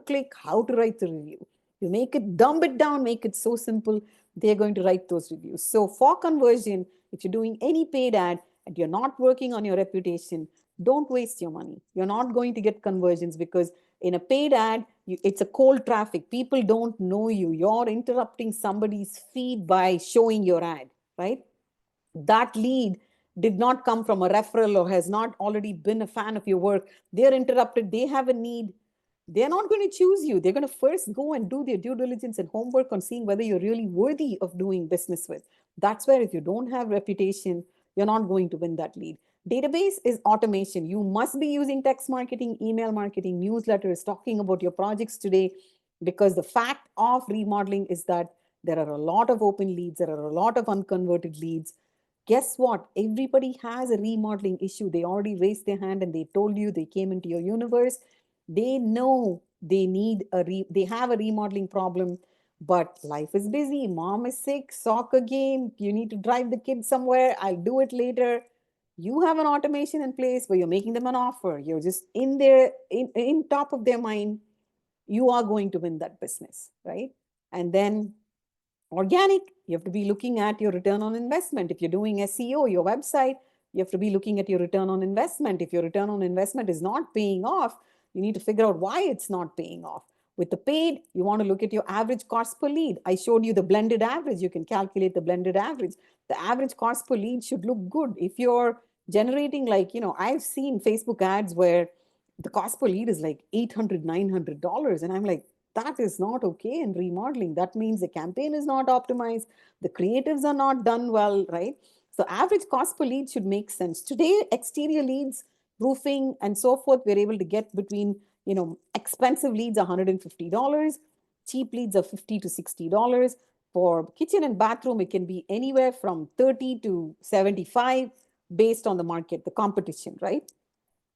write the review. You dumb it down, make it so simple, they're going to write those reviews. So for conversion, if you're doing any paid ad and you're not working on your reputation, don't waste your money. You're not going to get conversions, because in a paid ad, it's a cold traffic. People don't know you. You're interrupting somebody's feed by showing your ad, right? That lead did not come from a referral or has not already been a fan of your work. They're interrupted. They have a need. They're not going to choose you. They're going to first go and do their due diligence and homework on seeing whether you're really worthy of doing business with. That's where, if you don't have reputation, you're not going to win that lead. Database is automation. You must be using text marketing, email marketing, newsletters, talking about your projects today, because the fact of remodeling is that there are a lot of open leads, there are a lot of unconverted leads. Guess what? Everybody has a remodeling issue. They already raised their hand and they told you, they came into your universe. They know they have a remodeling problem, but life is busy. Mom is sick, soccer game, you need to drive the kids somewhere. I'll do it later. You have an automation in place where you're making them an offer. You're just in there, in top of their mind. You are going to win that business, right? And then organic, you have to be looking at your return on investment. If you're doing SEO, your website, you have to be looking at your return on investment. If your return on investment is not paying off, you need to figure out why it's not paying off. With the paid, you want to look at your average cost per lead. I showed you the blended average. You can calculate the blended average. The average cost per lead should look good. If you're generating, like, I've seen Facebook ads where the cost per lead is like $800, $900. And I'm like, that is not okay in remodeling. That means the campaign is not optimized, the creatives are not done well, right? So average cost per lead should make sense. Today, exterior leads, roofing, and so forth, we're able to get between, expensive leads $150, cheap leads are $50 to $60. For kitchen and bathroom, it can be anywhere from 30 to 75 based on the market, the competition, right?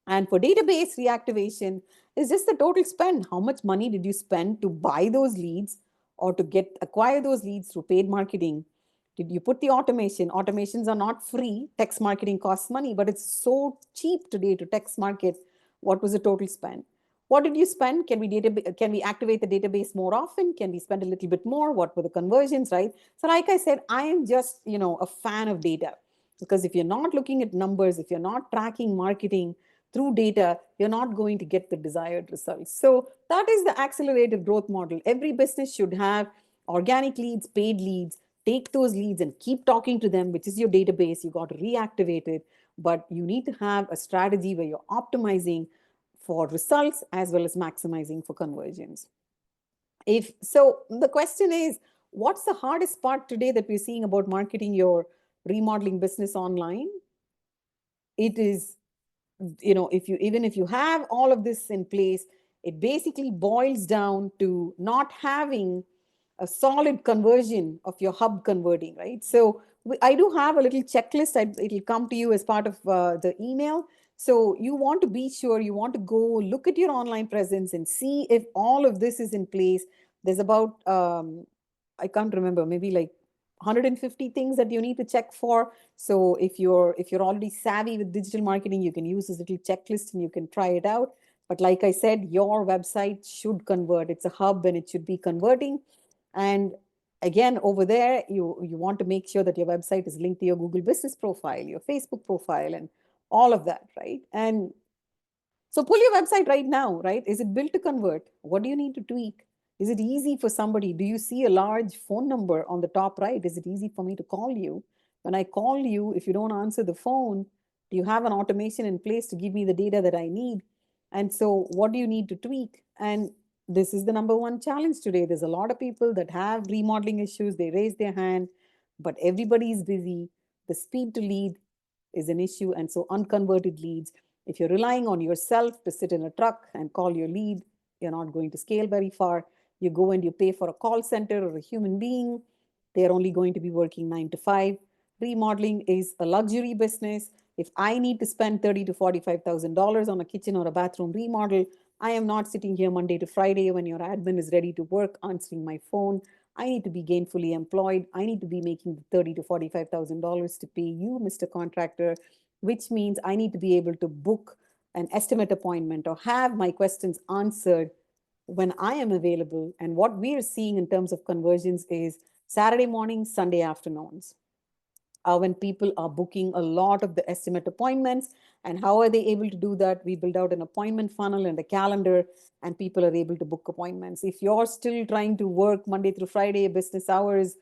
And for database reactivation, is just the total spend. How much money did you spend to buy those leads or to acquire those leads through paid marketing? Did you put the automation? Automations are not free. Text marketing costs money, but it's so cheap today to text market. What was the total spend? What did you spend? Can we activate the database more often? Can we spend a little bit more? What were the conversions, right? So like I said, I am just, a fan of data, because if you're not looking at numbers, if you're not tracking marketing through data, you're not going to get the desired results. So that is the accelerated growth model. Every business should have organic leads, paid leads. Take those leads and keep talking to them, which is your database. You got to reactivate it, but you need to have a strategy where you're optimizing for results as well as maximizing for conversions. If so, the question is, what's the hardest part today that we're seeing about marketing your remodeling business online? It is, if you have all of this in place, it basically boils down to not having a solid conversion of your hub converting, right? So I do have a little checklist. It'll come to you as part of the email. So you want to be sure, you want to go look at your online presence and see if all of this is in place. There's about, I can't remember, maybe like 150 things that you need to check for. So if you're already savvy with digital marketing, you can use this little checklist and you can try it out. But like I said, your website should convert. It's a hub and it should be converting. And again, over there, you want to make sure that your website is linked to your Google business profile, your Facebook profile, and all of that, right? And so pull your website right now, right? Is it built to convert? What do you need to tweak? Is it easy for somebody? Do you see a large phone number on the top right? Is it easy for me to call you? When I call you, if you don't answer the phone, do you have an automation in place to give me the data that I need? And so, what do you need to tweak? And this is the number one challenge today. There's a lot of people that have remodeling issues, they raise their hand, but everybody is busy. The speed to lead is an issue. And so, unconverted leads, if you're relying on yourself to sit in a truck and call your lead, you're not going to scale very far. You go and you pay for a call center or a human being, they're only going to be working 9 to 5. Remodeling is a luxury business. If I need to spend $30,000 to $45,000 on a kitchen or a bathroom remodel, I am not sitting here Monday to Friday when your admin is ready to work answering my phone. I need to be gainfully employed. I need to be making the $30,000 to $45,000 to pay you, Mr. Contractor, which means I need to be able to book an estimate appointment or have my questions answered when I am available. And what we are seeing in terms of conversions is Saturday mornings, Sunday afternoons. When people are booking a lot of the estimate appointments. And how are they able to do that? We build out an appointment funnel and a calendar, and people are able to book appointments. If you're still trying to work Monday through Friday business hours,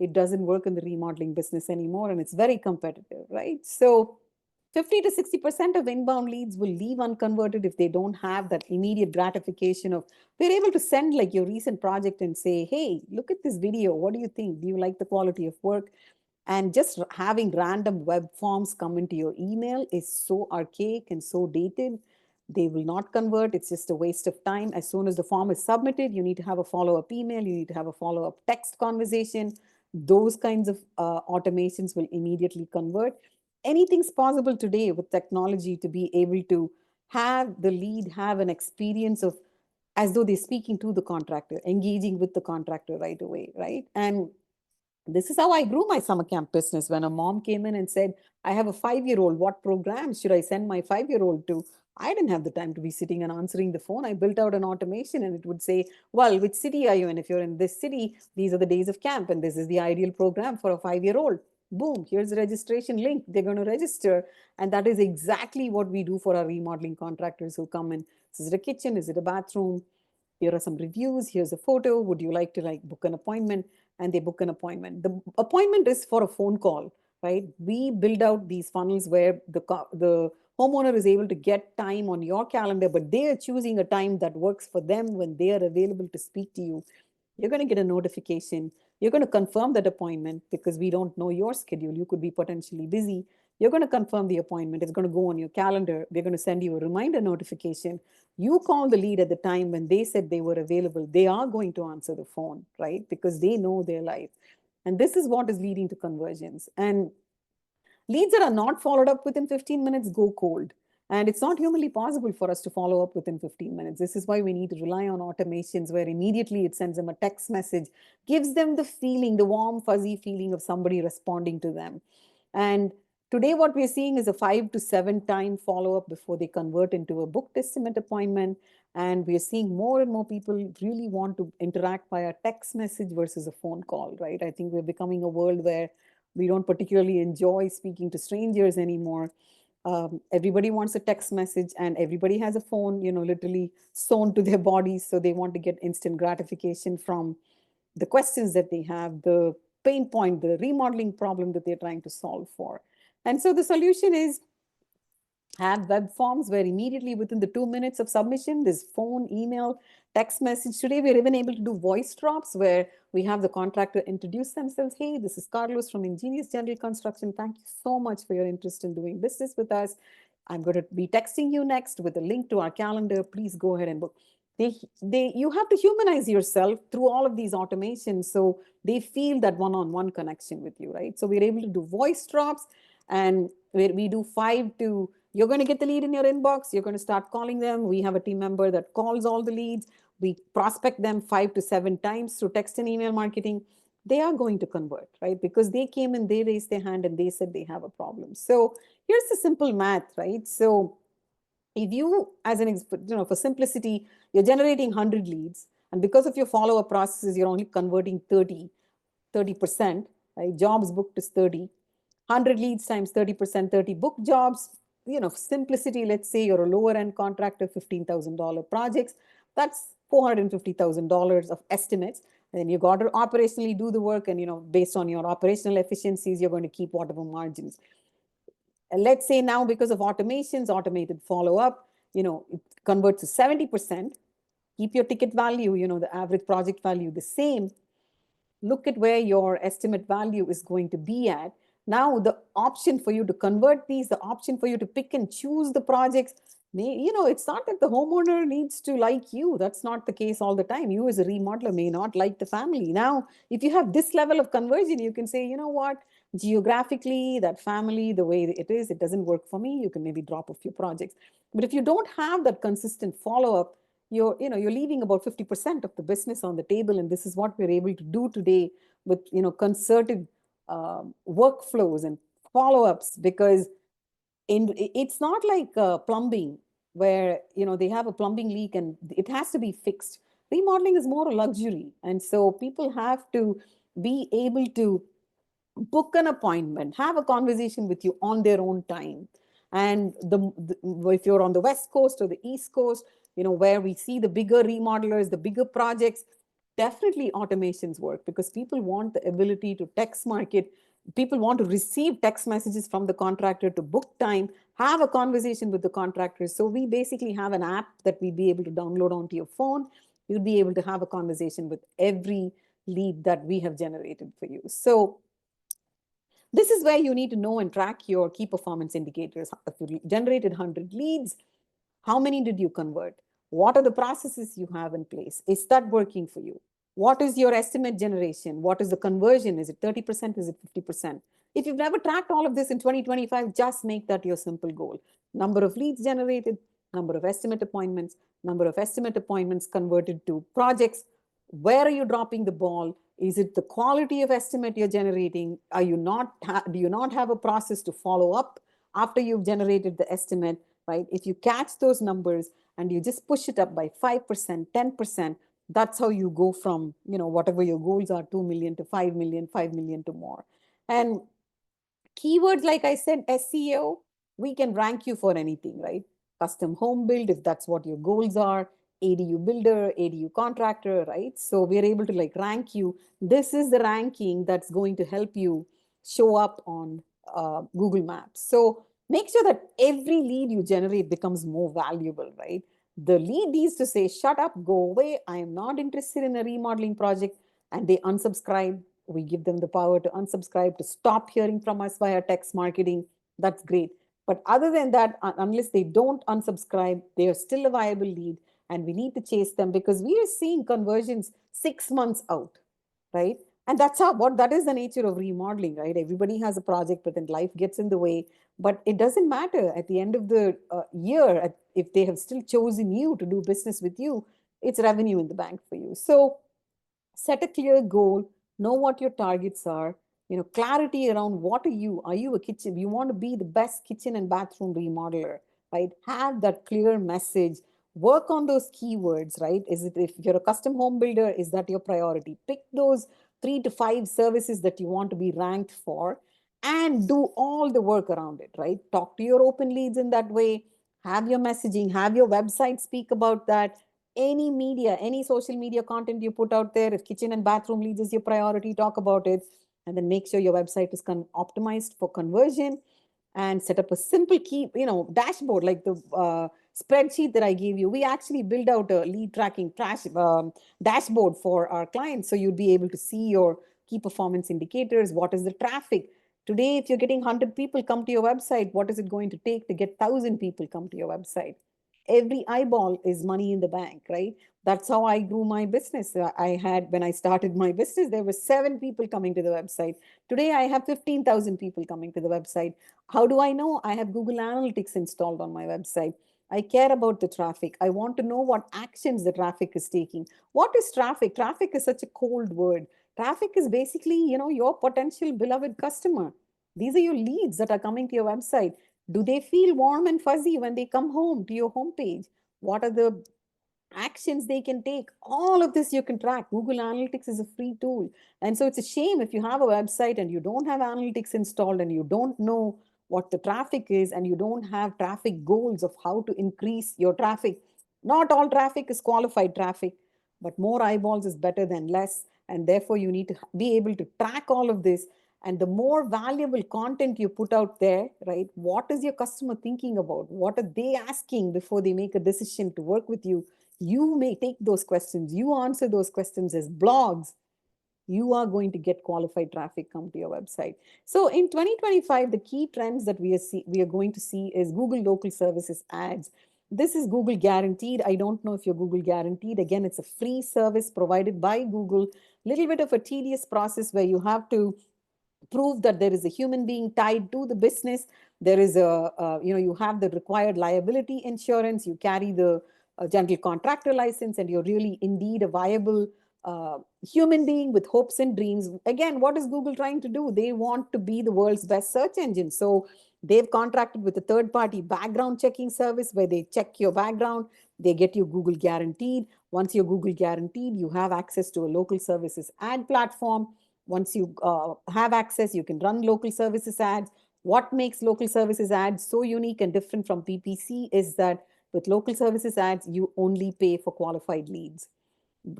it doesn't work in the remodeling business anymore, and it's very competitive, right? So 50 to 60% of inbound leads will leave unconverted if they don't have that immediate gratification of, we're able to send like your recent project and say, hey, look at this video. What do you think? Do you like the quality of work? And just having random web forms come into your email is so archaic and so dated. They will not convert. It's just a waste of time. As soon as the form is submitted, you need to have a follow-up email. You need to have a follow-up text conversation. Those kinds of automations will immediately convert. Anything's possible today with technology to be able to have the lead have an experience of as though they're speaking to the contractor, engaging with the contractor right away, right? And this is how I grew my summer camp business. When a mom came in and said, I have a 5-year-old, what program should I send my 5-year-old to? I didn't have the time to be sitting and answering the phone. I built out an automation and it would say, well, which city are you in? If you're in this city, these are the days of camp and this is the ideal program for a 5-year-old. Boom, here's the registration link. They're going to register. And that is exactly what we do for our remodeling contractors who come in. Is it a kitchen? Is it a bathroom? Here are some reviews. Here's a photo. Would you like to like book an appointment? And they book an appointment. The appointment is for a phone call, right? We build out these funnels where the homeowner is able to get time on your calendar, but they are choosing a time that works for them when they are available to speak to you. You're going to get a notification. You're going to confirm that appointment because we don't know your schedule. You could be potentially busy. You're going to confirm the appointment. It's going to go on your calendar. They're going to send you a reminder notification. You call the lead at the time when they said they were available. They are going to answer the phone, right? Because they know their life. And this is what is leading to conversions. And leads that are not followed up within 15 minutes go cold. And it's not humanly possible for us to follow up within 15 minutes. This is why we need to rely on automations where immediately it sends them a text message, gives them the feeling, the warm, fuzzy feeling of somebody responding to them. And today, what we're seeing is a 5 to 7 time follow up before they convert into a booked estimate appointment. And we're seeing more and more people really want to interact via text message versus a phone call, right? I think we're becoming a world where we don't particularly enjoy speaking to strangers anymore. Everybody wants a text message and everybody has a phone, literally sewn to their bodies. So they want to get instant gratification from the questions that they have, the pain point, the remodeling problem that they're trying to solve for. And so the solution is have web forms where immediately within the 2 minutes of submission, there's phone, email, text message. Today, we're even able to do voice drops where we have the contractor introduce themselves. Hey, this is Carlos from Ingenious General Construction. Thank you so much for your interest in doing business with us. I'm going to be texting you next with a link to our calendar. Please go ahead and book. You have to humanize yourself through all of these automations so they feel that one-on-one connection with you, right? So we're able to do voice drops and we do 5 to you're going to get the lead in your inbox. You're going to start calling them. We have a team member that calls all the leads. We prospect them 5 to 7 times through text and email marketing. They are going to convert, right? Because they came and they raised their hand and they said they have a problem. So here's the simple math, right? So if you, as an, for simplicity, you're generating 100 leads. And because of your follow-up processes, you're only converting 30%, right? Jobs booked is 30. 100 leads times 30%, 30 book jobs, simplicity, let's say you're a lower end contractor, $15,000 projects, that's $450,000 of estimates. And then you got to operationally do the work, and based on your operational efficiencies, you're going to keep whatever margins. And let's say now, because of automations, automated follow-up, it converts to 70%. Keep your ticket value, the average project value the same. Look at where your estimate value is going to be at. Now, the option for you to convert these, the option for you to pick and choose the projects, it's not that the homeowner needs to like you. That's not the case all the time. You as a remodeler may not like the family. Now, if you have this level of conversion, you can say, you know what, geographically, that family, the way it is, it doesn't work for me. You can maybe drop a few projects. But if you don't have that consistent follow-up, you're leaving about 50% of the business on the table, and this is what we're able to do today with concerted workflows and follow-ups, because it's not like plumbing, where they have a plumbing leak and it has to be fixed. Remodeling is more a luxury, and so people have to be able to book an appointment, have a conversation with you on their own time. And if you're on the West Coast or the East Coast, where we see the bigger remodelers, the bigger projects, definitely automations work, because people want the ability to text market. People want to receive text messages from the contractor to book time, have a conversation with the contractors. So we basically have an app that we'd be able to download onto your phone. You'll be able to have a conversation with every lead that we have generated for you. So this is where you need to know and track your key performance indicators. If you generated 100 leads, how many did you convert? What are the processes you have in place? Is that working for you? What is your estimate generation? What is the conversion? Is it 30%? Is it 50%? If you've never tracked all of this in 2025, just make that your simple goal. Number of leads generated, number of estimate appointments, number of estimate appointments converted to projects. Where are you dropping the ball? Is it the quality of estimate you're generating? Do you not have a process to follow up after you've generated the estimate, right? If you catch those numbers and you just push it up by 5%, 10%, that's how you go from, whatever your goals are, 2 million to 5 million, 5 million to more. And keywords, like I said, SEO, we can rank you for anything, right? Custom home build, if that's what your goals are, ADU builder, ADU contractor, right? So we're able to rank you. This is the ranking that's going to help you show up on Google Maps. So make sure that every lead you generate becomes more valuable, right? The lead needs to say, shut up, go away. I am not interested in a remodeling project. And they unsubscribe. We give them the power to unsubscribe, to stop hearing from us via text marketing. That's great. But other than that, unless they don't unsubscribe, they are still a viable lead, and we need to chase them, because we are seeing conversions 6 months out, right? And that is the nature of remodeling, right? Everybody has a project, but then life gets in the way. But it doesn't matter at the end of the year, if they have still chosen you to do business with you, it's revenue in the bank for you. So set a clear goal, know what your targets are, clarity around what are you a kitchen, you want to be the best kitchen and bathroom remodeler, right? Have that clear message, work on those keywords, right? Is it, if you're a custom home builder, is that your priority? Pick those 3 to 5 services that you want to be ranked for, and do all the work around it, right? Talk to your open leads in that way, have your messaging, have your website speak about that. Any media, any social media content you put out there, if kitchen and bathroom leads is your priority, talk about it. And then make sure your website is optimized for conversion, and set up a simple dashboard, like the spreadsheet that I gave you. We actually build out a lead tracking dashboard for our clients. So you'd be able to see your key performance indicators. What is the traffic? Today, if you're getting 100 people come to your website, what is it going to take to get 1,000 people come to your website? Every eyeball is money in the bank, right? That's how I grew my business. When I started my business, there were 7 people coming to the website. Today, I have 15,000 people coming to the website. How do I know? I have Google Analytics installed on my website. I care about the traffic. I want to know what actions the traffic is taking. What is traffic? Traffic is such a cold word. Traffic is basically, your potential beloved customer. These are your leads that are coming to your website. Do they feel warm and fuzzy when they come home to your homepage? What are the actions they can take? All of this you can track. Google Analytics is a free tool. And so it's a shame if you have a website and you don't have analytics installed, and you don't know what the traffic is, and you don't have traffic goals of how to increase your traffic. Not all traffic is qualified traffic, but more eyeballs is better than less. And therefore, you need to be able to track all of this. And the more valuable content you put out there, right? What is your customer thinking about? What are they asking before they make a decision to work with you? You may take those questions, you answer those questions as blogs, you are going to get qualified traffic come to your website. So in 2025, the key trends that we are going to see is Google local services ads. This is Google guaranteed. I don't know if you're Google guaranteed. Again, it's a free service provided by Google. Little bit of a tedious process where you have to prove that there is a human being tied to the business. There is you have the required liability insurance, you carry the general contractor license, and you're really indeed a viable uh, human being with hopes and dreams. Again, what is Google trying to do? They want to be the world's best search engine. So they've contracted with a third party background checking service where they check your background, they get you Google guaranteed. Once you're Google guaranteed, you have access to a local services ad platform. Once you have access, you can run local services ads. What makes local services ads so unique and different from PPC is that with local services ads, you only pay for qualified leads.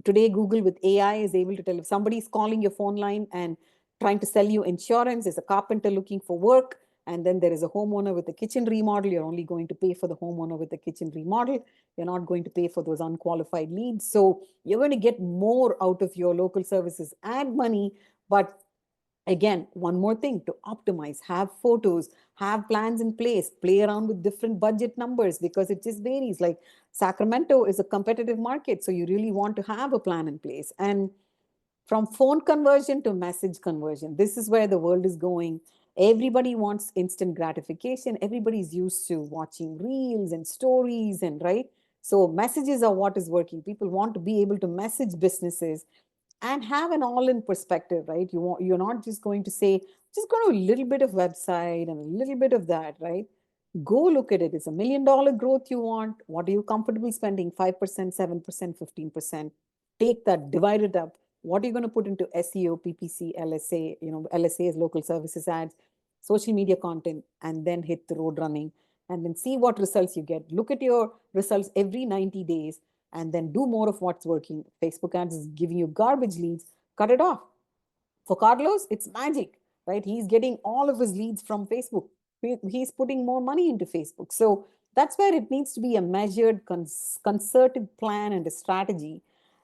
Today, Google with AI is able to tell if somebody's calling your phone line and trying to sell you insurance, there's a carpenter looking for work, and then there is a homeowner with a kitchen remodel, you're only going to pay for the homeowner with the kitchen remodel. You're not going to pay for those unqualified leads. So you're going to get more out of your local services ad money. But again, one more thing to optimize, have photos, have plans in place, play around with different budget numbers because it just varies. Like Sacramento is a competitive market, so you really want to have a plan in place. And from phone conversion to message conversion, this is where the world is going. Everybody wants instant gratification. Everybody's used to watching reels and stories, and right. So messages are what is working. People want to be able to message businesses and have an all-in perspective, right? You're not just going to say, just go to a little bit of website and a little bit of that, right? Go look at it. It's $1 million growth you want. What are you comfortable spending? 5%, 7%, 15%. Take that, divide it up. What are you going to put into SEO, PPC, LSA? LSA is local services ads, social media content, and then hit the road running and then see what results you get. Look at your results every 90 days and then do more of what's working. Facebook ads is giving you garbage leads, cut it off. For Carlos, it's magic, right? He's getting all of his leads from Facebook. He's putting more money into Facebook. So that's where it needs to be a measured, concerted plan and a strategy.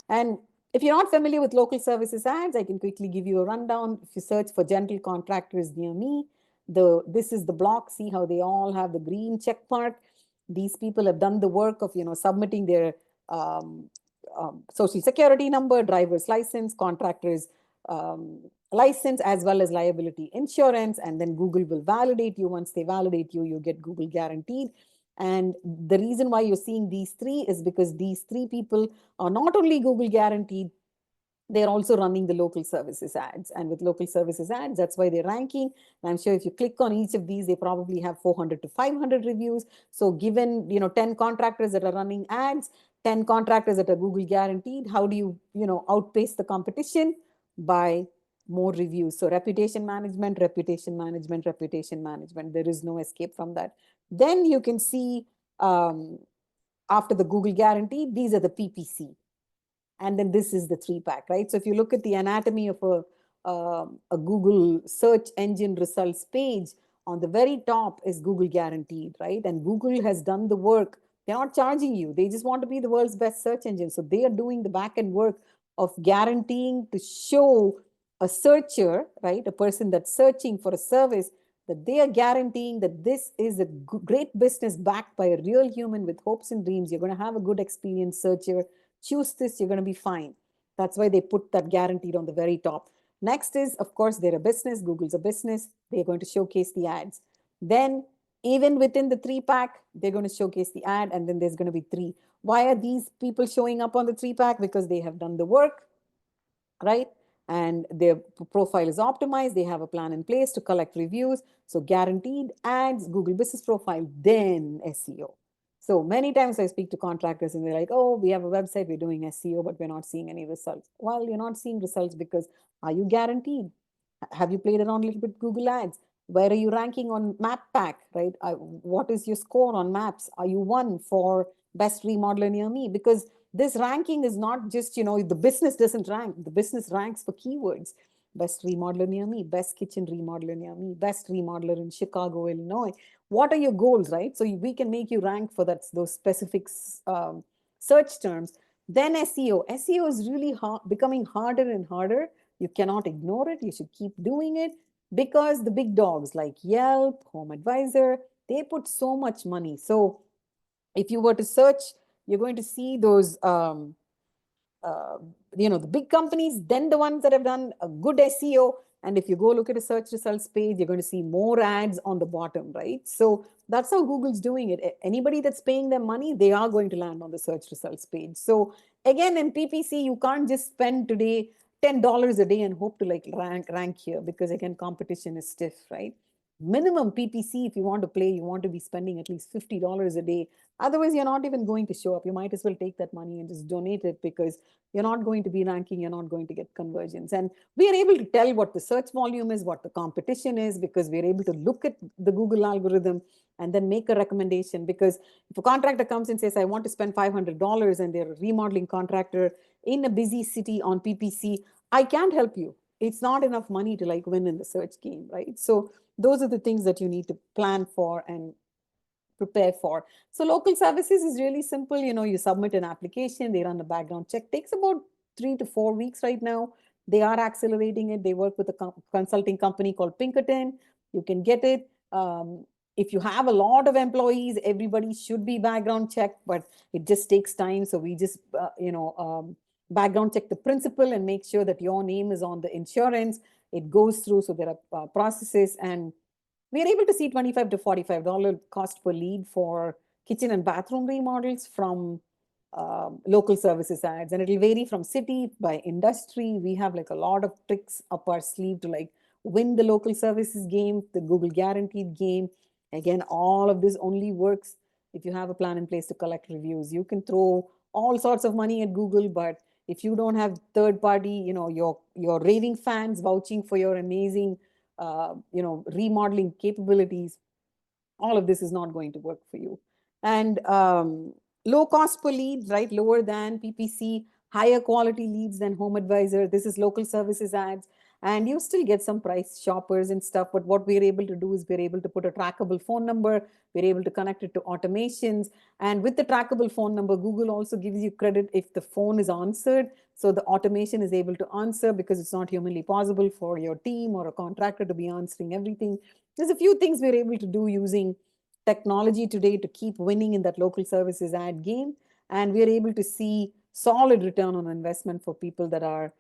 And if you're not familiar with local services ads, I can quickly give you a rundown. If you search for general contractors near me, this is the block. See how they all have the green check mark. These people have done the work of submitting their um, social security number, driver's license, contractors license, as well as liability insurance. And then Google will validate you. Once they validate you, you get Google guaranteed. And the reason why you're seeing these three is because these three people are not only Google guaranteed, they're also running the local services ads. And with local services ads, that's why they're ranking. And I'm sure if you click on each of these, they probably have 400 to 500 reviews. So given 10 contractors that are running ads, 10 contractors that are Google guaranteed, how do you outpace the competition? By more reviews. So reputation management, reputation management, reputation management. There is no escape from that. Then you can see after the Google guarantee, these are the PPC. And then this is the 3-pack, right? So if you look at the anatomy of a Google search engine results page, on the very top is Google guaranteed, right? And Google has done the work. They're not charging you. They just want to be the world's best search engine. So they are doing the back end work of guaranteeing to show a searcher, right? A person that's searching for a service, that they are guaranteeing that this is a great business backed by a real human with hopes and dreams. You're going to have a good experience searcher. Choose this, you're going to be fine. That's why they put that guaranteed on the very top. Next is, of course, they're a business. Google's a business. They're going to showcase the ads. Then, even within the 3-pack, they're going to showcase the ad, and then there's going to be 3. Why are these people showing up on the 3-pack? Because they have done the work, right? And their profile is optimized. They have a plan in place to collect reviews. So guaranteed ads, Google business profile, then SEO. So many times I speak to contractors and they're like, oh, we have a website, we're doing SEO, but we're not seeing any results. Well, you're not seeing results because are you guaranteed? Have you played around a little bit Google Ads? Where are you ranking on Map Pack, right? What is your score on maps? Are you one for best remodeler near me, because this ranking is not just, the business doesn't rank. The business ranks for keywords. Best remodeler near me, best kitchen remodeler near me, best remodeler in Chicago, Illinois. What are your goals, right? So we can make you rank for those specific search terms. Then SEO. SEO is really becoming harder and harder. You cannot ignore it. You should keep doing it, because the big dogs like Yelp, Home Advisor, they put so much money. So if you were to search, you're going to see those uh, the big companies, then the ones that have done a good SEO. And if you go look at a search results page, you're going to see more ads on the bottom, right? So that's how Google's doing it. Anybody that's paying them money, they are going to land on the search results page. So again, in PPC, you can't just spend today $10 a day and hope to like rank here, because again, competition is stiff, right? Minimum PPC, if you want to play, you want to be spending at least $50 a day. Otherwise, you're not even going to show up. You might as well take that money and just donate it, because you're not going to be ranking, you're not going to get conversions. And we are able to tell what the search volume is, what the competition is, because we're able to look at the Google algorithm and then make a recommendation. Because if a contractor comes and says, I want to spend $500, and they're a remodeling contractor in a busy city on PPC, I can't help you. It's not enough money to like win in the search game, right? So those are the things that you need to plan for and prepare for. So local services is really simple. You submit an application, they run a background check. Takes about 3 to 4 weeks right now. They are accelerating it. They work with a consulting company called Pinkerton. You can get it. If you have a lot of employees, everybody should be background checked, but it just takes time. So we just, background check the principal and make sure that your name is on the insurance. It goes through. So there are processes, and we are able to see $25 to $45 cost per lead for kitchen and bathroom remodels from local services ads. And it'll vary from city by industry. We have like a lot of tricks up our sleeve to like win the local services game, the Google guaranteed game. Again, all of this only works if you have a plan in place to collect reviews. You can throw all sorts of money at Google, but if you don't have third party, your raving fans vouching for your amazing remodeling capabilities, all of this is not going to work for you. And low cost per lead, right? Lower than PPC, higher quality leads than Home Advisor. This is local services ads. And you still get some price shoppers and stuff. But what we're able to do is we're able to put a trackable phone number. We're able to connect it to automations. And with the trackable phone number, Google also gives you credit if the phone is answered. So the automation is able to answer, because it's not humanly possible for your team or a contractor to be answering everything. There's a few things we're able to do using technology today to keep winning in that local services ad game. And we're able to see solid return on investment for people that are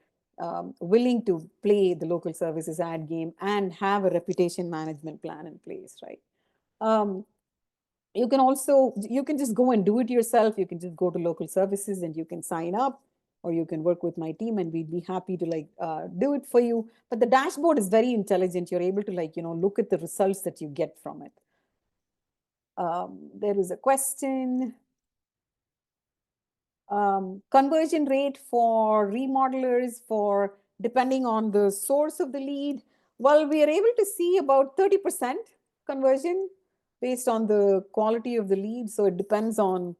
willing to play the local services ad game and have a reputation management plan in place, right? Um, you can just go and do it yourself. You can just go to local services and you can sign up, or you can work with my team and we'd be happy to like do it for you. But the dashboard is very intelligent. You're able to like, look at the results that you get from it. There is a question. Conversion rate for remodelers, for depending on the source of the lead. Well, we are able to see about 30% conversion based on the quality of the lead. So it depends on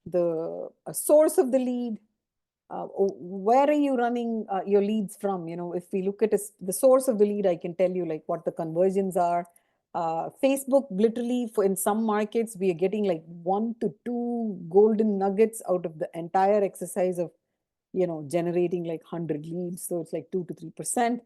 the source of the lead. Where are you running your leads from? If we look at the source of the lead, I can tell you like what the conversions are. Facebook, literally, in some markets, we are getting like 1 to 2 golden nuggets out of the entire exercise of, generating like 100 leads. So it's like 2 to 3%.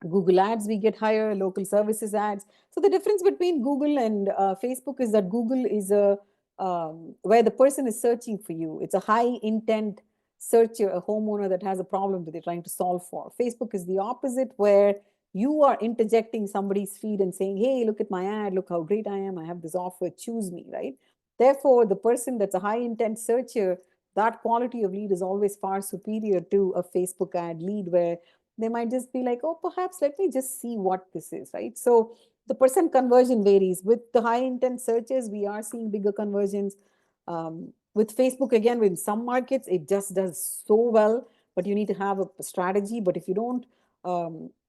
Google ads, we get higher, local services ads. So the difference between Google and Facebook is that Google is where the person is searching for you. It's a high intent searcher, a homeowner that has a problem that they're trying to solve for. Facebook is the opposite, where you are interjecting somebody's feed and saying, hey, look at my ad, look how great I am, I have this offer, choose me, right? Therefore, the person that's a high intent searcher, that quality of lead is always far superior to a Facebook ad lead, where they might just be like, oh, perhaps let me just see what this is, right? So the percent conversion varies. With the high intent searches, we are seeing bigger conversions. With Facebook, again, in some markets, it just does so well, but you need to have a strategy. But if you don't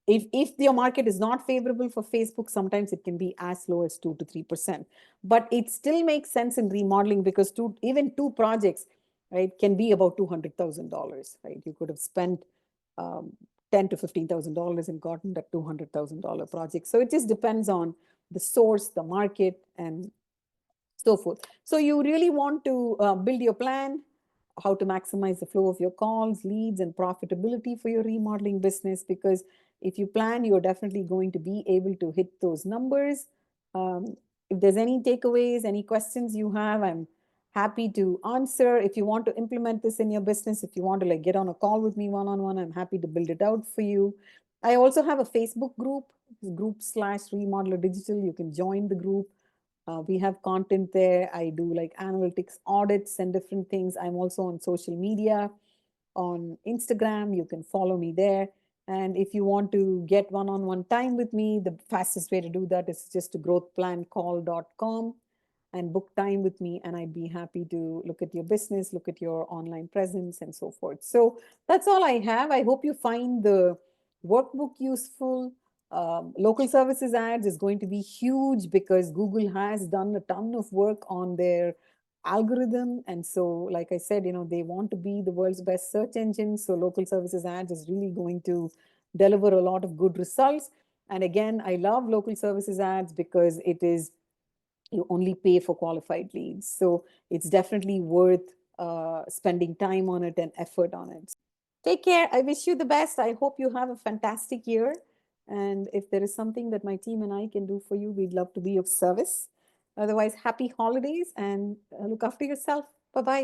If your market is not favorable for Facebook, sometimes it can be as low as 2 to 3%. But it still makes sense in remodeling because even two projects, right, can be about $200,000, right? You could have spent um, $10 to $15,000 and gotten that $200,000 project. So it just depends on the source, the market, and so forth. So you really want to build your plan, how to maximize the flow of your calls, leads, and profitability for your remodeling business. Because if you plan, you're definitely going to be able to hit those numbers. If there's any takeaways, any questions you have, I'm happy to answer. If you want to implement this in your business, if you want to like get on a call with me one-on-one, I'm happy to build it out for you. I also have a Facebook group/remodeler digital. You can join the group. We have content there. I do like analytics audits and different things. I'm also on social media, on Instagram. You can follow me there. And if you want to get one-on-one time with me, the fastest way to do that is just to growthplancall.com and book time with me. And I'd be happy to look at your business, look at your online presence, and so forth. So that's all I have. I hope you find the workbook useful. Local services ads is going to be huge because Google has done a ton of work on their algorithm. And so, like I said, they want to be the world's best search engine. So local services ads is really going to deliver a lot of good results. And again, I love local services ads because it is, you only pay for qualified leads. So it's definitely worth spending time on it and effort on it. Take care. I wish you the best. I hope you have a fantastic year. And if there is something that my team and I can do for you, we'd love to be of service. Otherwise, happy holidays and look after yourself. Bye bye.